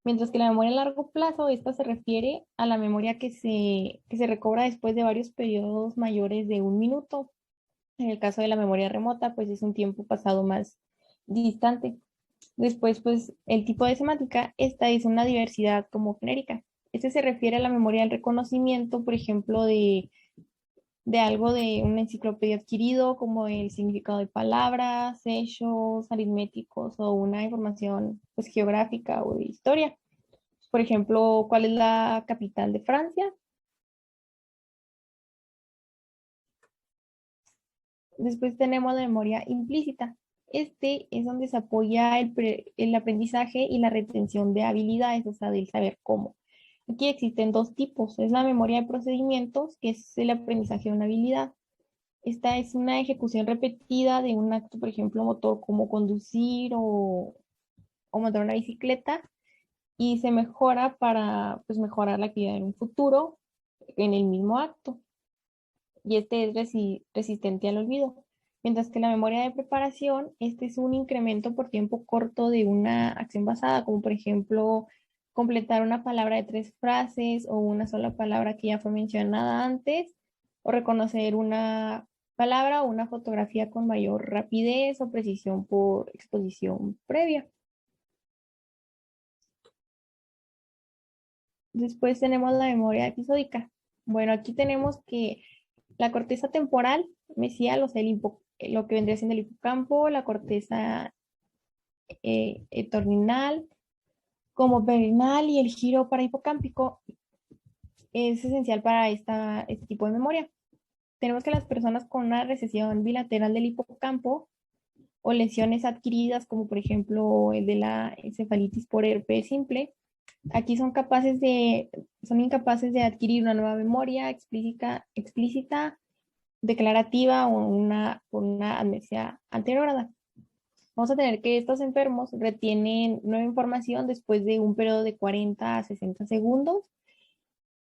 Mientras que la memoria a largo plazo, esta se refiere a la memoria que se recobra después de varios periodos mayores de un minuto. En el caso de la memoria remota, pues es un tiempo pasado más distante. Después, pues el tipo de semántica, esta es una diversidad como genérica. Se refiere a la memoria del reconocimiento, por ejemplo, de algo de una enciclopedia adquirido, como el significado de palabras, hechos, aritméticos o una información pues, geográfica o de historia. Por ejemplo, ¿cuál es la capital de Francia? Después tenemos la memoria implícita. Es donde se apoya el aprendizaje y la retención de habilidades, o sea, del saber cómo. Aquí existen dos tipos. Es la memoria de procedimientos, que es el aprendizaje de una habilidad. Esta es una ejecución repetida de un acto, por ejemplo, motor como conducir o montar una bicicleta, y se mejora para pues, mejorar la actividad en un futuro en el mismo acto. Y es resistente al olvido. Mientras que la memoria de preparación, es un incremento por tiempo corto de una acción basada, como por ejemplo completar una palabra de 3 frases o una sola palabra que ya fue mencionada antes, o reconocer una palabra o una fotografía con mayor rapidez o precisión por exposición previa. Después tenemos la memoria episódica. Bueno, aquí tenemos que la corteza temporal mesial, o sea, lo que vendría siendo el hipocampo, la corteza torninal, como perinal, y el giro parahipocámpico es esencial para este tipo de memoria. Tenemos que las personas con una recesión bilateral del hipocampo o lesiones adquiridas, como por ejemplo el de la encefalitis por herpes simple, aquí son incapaces de adquirir una nueva memoria explícita, declarativa o por una amnesia anterógrada. Vamos a tener que estos enfermos retienen nueva información después de un periodo de 40 a 60 segundos.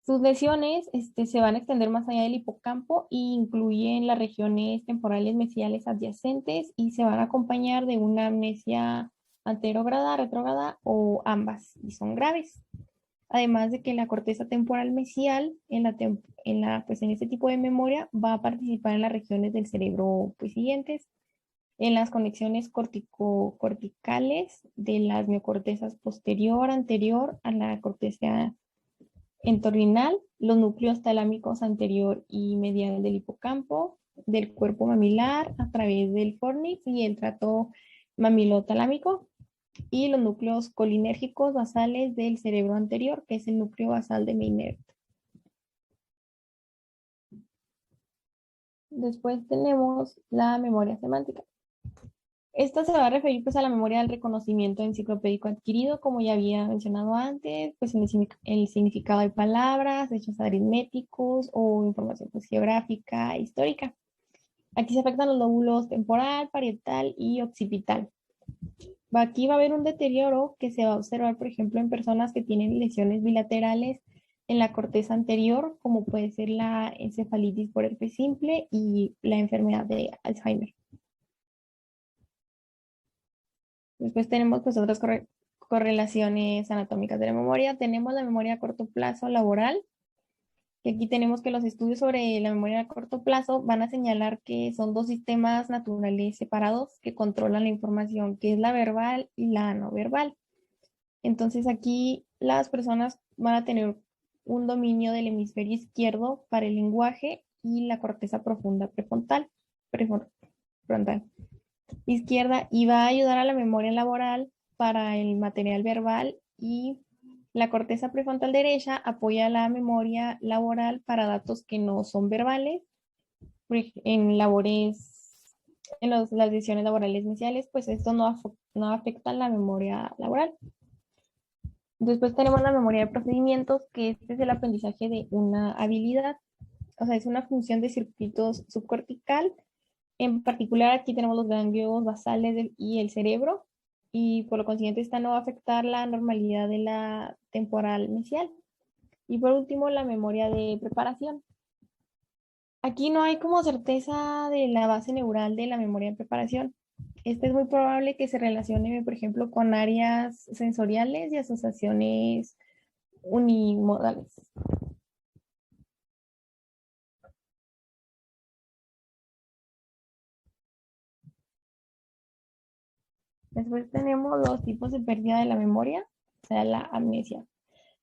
Sus lesiones se van a extender más allá del hipocampo e incluyen las regiones temporales mesiales adyacentes, y se van a acompañar de una amnesia anterógrada, retrógrada o ambas, y son graves. Además de que la corteza temporal mesial pues en este tipo de memoria va a participar en las regiones del cerebro pues, siguientes, en las conexiones corticales de las neocortezas posterior, anterior a la corteza entorninal, los núcleos talámicos anterior y medial del hipocampo, del cuerpo mamilar a través del fornix y el trato mamilotalámico, y los núcleos colinérgicos basales del cerebro anterior, que es el núcleo basal de Meynert. Después tenemos la memoria semántica. Esta se va a referir pues a la memoria del reconocimiento enciclopédico adquirido, como ya había mencionado antes, pues en el significado de palabras, hechos aritméticos o información pues, geográfica e histórica. Aquí se afectan los lóbulos temporal, parietal y occipital. Aquí va a haber un deterioro que se va a observar, por ejemplo, en personas que tienen lesiones bilaterales en la corteza anterior, como puede ser la encefalitis por herpes simple y la enfermedad de Alzheimer. Después tenemos pues otras correlaciones anatómicas de la memoria. Tenemos la memoria a corto plazo laboral, que aquí tenemos que los estudios sobre la memoria a corto plazo van a señalar que son dos sistemas naturales separados que controlan la información, que es la verbal y la no verbal. Entonces aquí las personas van a tener un dominio del hemisferio izquierdo para el lenguaje y la corteza profunda prefrontal izquierda, y va a ayudar a la memoria laboral para el material verbal, y la corteza prefrontal derecha apoya la memoria laboral para datos que no son verbales. En labores, las decisiones laborales iniciales, pues esto no afecta la memoria laboral. Después tenemos la memoria de procedimientos, que este es el aprendizaje de una habilidad, o sea, es una función de circuitos subcortical. En particular, aquí tenemos los ganglios basales y el cerebro, y por lo consiguiente esta no va a afectar la normalidad de la temporal mesial. Y por último, la memoria de preparación. Aquí no hay como certeza de la base neural de la memoria de preparación. Este es muy probable que se relacione, por ejemplo, con áreas sensoriales y asociaciones unimodales. Después tenemos los tipos de pérdida de la memoria, o sea, la amnesia.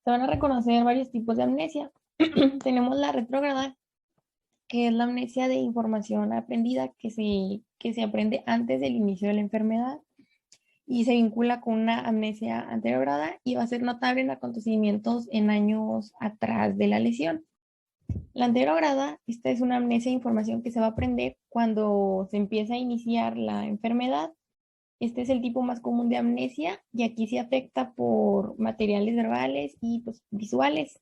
Se van a reconocer varios tipos de amnesia. Tenemos la retrógrada, que es la amnesia de información aprendida que se aprende antes del inicio de la enfermedad y se vincula con una amnesia anterograda y va a ser notable en acontecimientos en años atrás de la lesión. La anterograda, esta es una amnesia de información que se va a aprender cuando se empieza a iniciar la enfermedad. Este es el tipo más común de amnesia y aquí se afecta por materiales verbales y pues, visuales.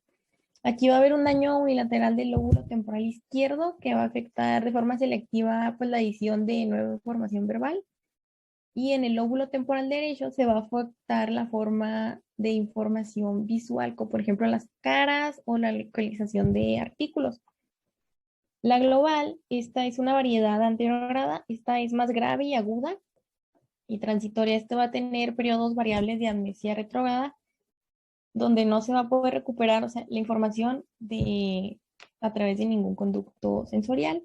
Aquí va a haber un daño unilateral del lóbulo temporal izquierdo que va a afectar de forma selectiva pues, la adición de nueva información verbal. Y en el lóbulo temporal derecho se va a afectar la forma de información visual, como por ejemplo las caras o la localización de artículos. La global, esta es una variedad anterograda, esta es más grave y aguda y transitoria. Este va a tener periodos variables de amnesia retrógrada, donde no se va a poder recuperar, o sea, la información a través de ningún conducto sensorial.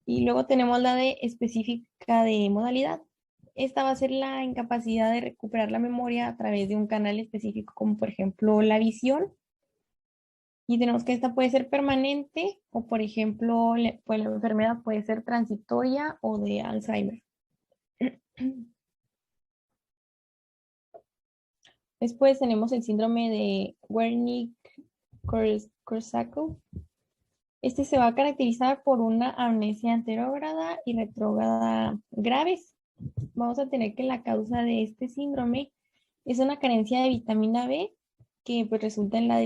Y luego tenemos la de específica de modalidad. Esta va a ser la incapacidad de recuperar la memoria a través de un canal específico, como por ejemplo la visión. Y tenemos que esta puede ser permanente o, por ejemplo, pues la enfermedad puede ser transitoria o de Alzheimer. Después tenemos el síndrome de Wernicke-Korsakoff. Este se va a caracterizar por una amnesia anterógrada y retrógrada graves. Vamos a tener que la causa de este síndrome es una carencia de vitamina B que pues, resulta en la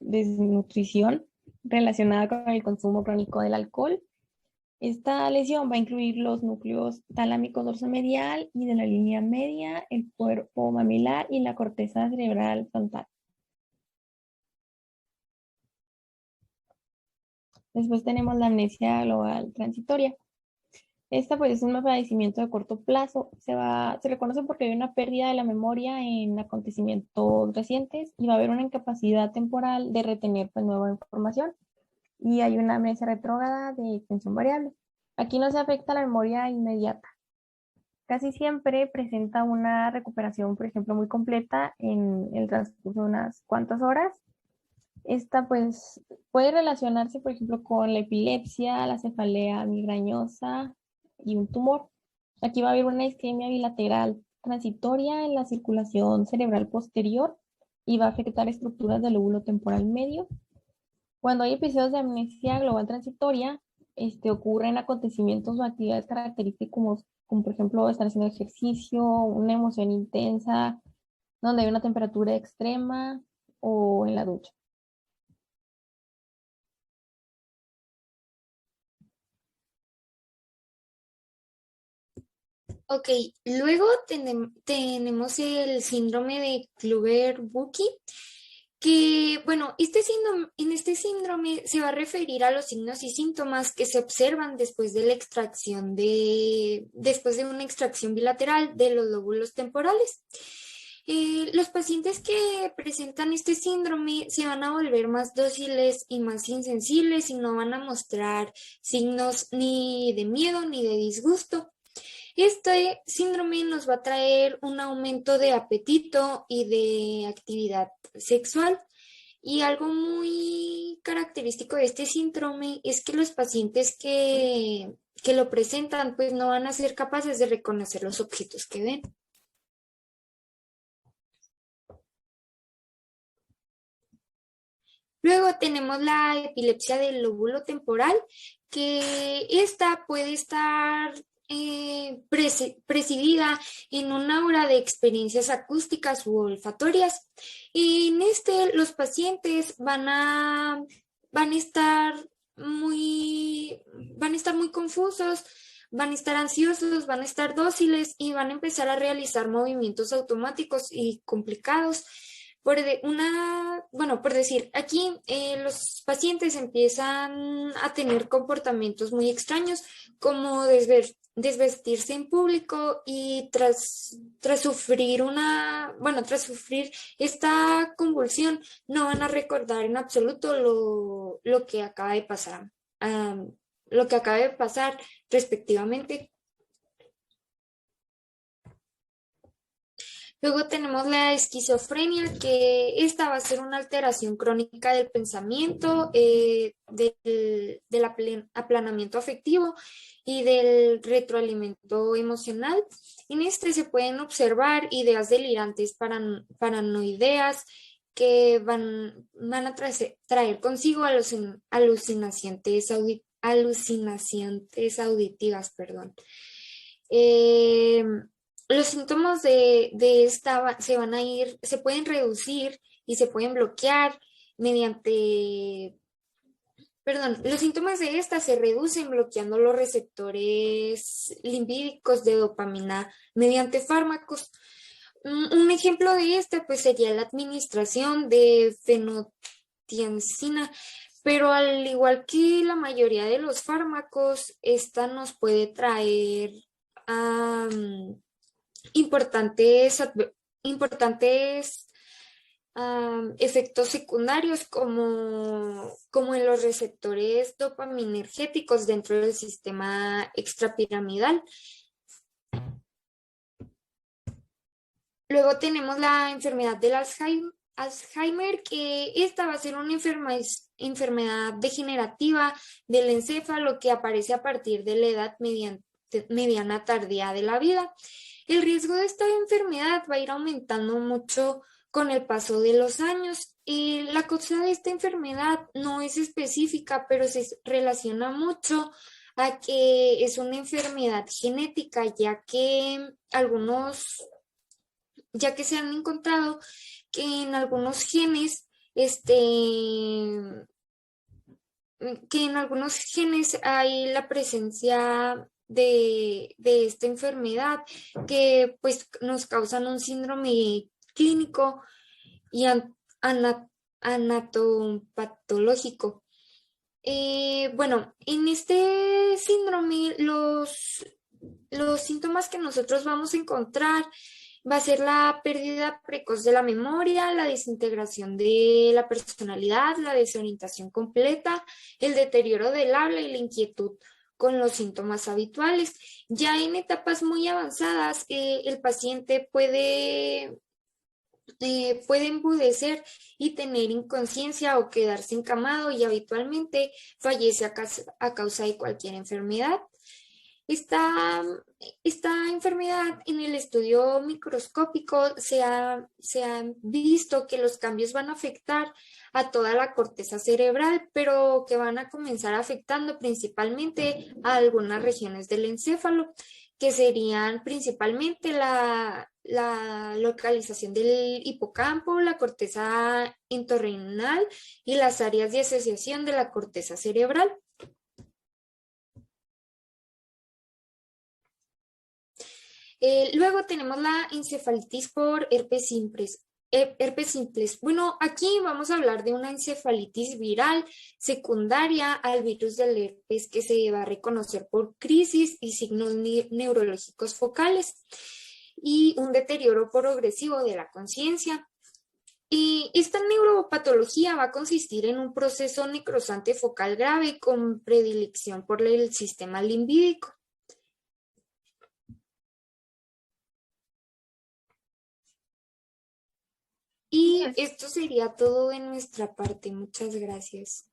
desnutrición relacionada con el consumo crónico del alcohol. Esta lesión va a incluir los núcleos talámico dorsomedial y de la línea media, el cuerpo mamilar y la corteza cerebral frontal. Después tenemos la amnesia global transitoria. Esta pues es un padecimiento de corto plazo. Se reconoce porque hay una pérdida de la memoria en acontecimientos recientes y va a haber una incapacidad temporal de retener pues, nueva información. Y hay una amnesia retrógrada de extensión variable. Aquí no se afecta la memoria inmediata. Casi siempre presenta una recuperación, por ejemplo, muy completa en el transcurso de unas cuantas horas. Esta pues puede relacionarse, por ejemplo, con la epilepsia, la cefalea migrañosa y un tumor. Aquí va a haber una isquemia bilateral transitoria en la circulación cerebral posterior y va a afectar estructuras del lóbulo temporal medio. Cuando hay episodios de amnesia global transitoria, ocurren acontecimientos o actividades como por ejemplo están haciendo ejercicio, una emoción intensa, donde hay una temperatura extrema o en la ducha. Ok, luego tenemos el síndrome de Kluver-Bucy, que, bueno, en este síndrome se va a referir a los signos y síntomas que se observan después de después de una extracción bilateral de los lóbulos temporales. Los pacientes que presentan este síndrome se van a volver más dóciles y más insensibles y no van a mostrar signos ni de miedo ni de disgusto. Este síndrome nos va a traer un aumento de apetito y de actividad sexual. Y algo muy característico de este síndrome es que los pacientes que lo presentan pues no van a ser capaces de reconocer los objetos que ven. Luego tenemos la epilepsia del lóbulo temporal, que esta puede estar presidida en un aura de experiencias acústicas u olfatorias. En los pacientes van a estar van a estar muy confusos, van a estar ansiosos, van a estar dóciles y van a empezar a realizar movimientos automáticos y complicados. Por decir, aquí los pacientes empiezan a tener comportamientos muy extraños, como desvestirse en público y tras sufrir tras sufrir esta convulsión, no van a recordar en absoluto lo que acaba de pasar, lo que acaba de pasar respectivamente. Luego tenemos la esquizofrenia, que esta va a ser una alteración crónica del pensamiento, del aplanamiento afectivo y del retroalimento emocional. En este se pueden observar ideas delirantes paranoideas que van a traer consigo alucinaciones auditivas, perdón. Los síntomas de esta se pueden reducir y se pueden bloquear los síntomas de esta se reducen bloqueando los receptores límbicos de dopamina mediante fármacos. Un ejemplo de pues sería la administración de fenotiazina, pero al igual que la mayoría de los fármacos, esta nos puede traer importantes efectos secundarios como en los receptores dopaminérgicos dentro del sistema extrapiramidal. Luego tenemos la enfermedad del Alzheimer, que esta va a ser una enfermedad degenerativa del encéfalo que aparece a partir de la edad mediana tardía de la vida. El riesgo de esta enfermedad va a ir aumentando mucho con el paso de los años. Y la causa de esta enfermedad no es específica, pero se relaciona mucho a que es una enfermedad genética, ya que se han encontrado que en algunos genes, hay la presencia de esta enfermedad que pues nos causan un síndrome clínico y anatopatológico. En este síndrome los síntomas que nosotros vamos a encontrar va a ser la pérdida precoz de la memoria, la desintegración de la personalidad, la desorientación completa, el deterioro del habla y la inquietud con los síntomas habituales. Ya en etapas muy avanzadas, el paciente puede empudecer y tener inconsciencia o quedarse encamado y habitualmente fallece a causa de cualquier enfermedad. Esta enfermedad en el estudio microscópico se ha visto que los cambios van a afectar a toda la corteza cerebral, pero que van a comenzar afectando principalmente a algunas regiones del encéfalo. que serían principalmente la localización del hipocampo, la corteza entorrinal y las áreas de asociación de la corteza cerebral. Luego tenemos la encefalitis por herpes simples. Bueno, aquí vamos a hablar de una encefalitis viral secundaria al virus del herpes que se va a reconocer por crisis y signos neurológicos focales y un deterioro progresivo de la conciencia. Y esta neuropatología va a consistir en un proceso necrosante focal grave con predilección por el sistema limbídico. Y esto sería todo de nuestra parte. Muchas gracias.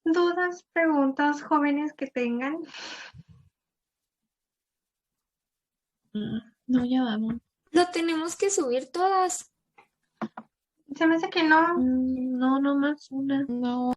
¿Dudas, preguntas, jóvenes que tengan? No, ya vamos. Lo tenemos que subir todas. Se me hace que no. No, nomás una. No.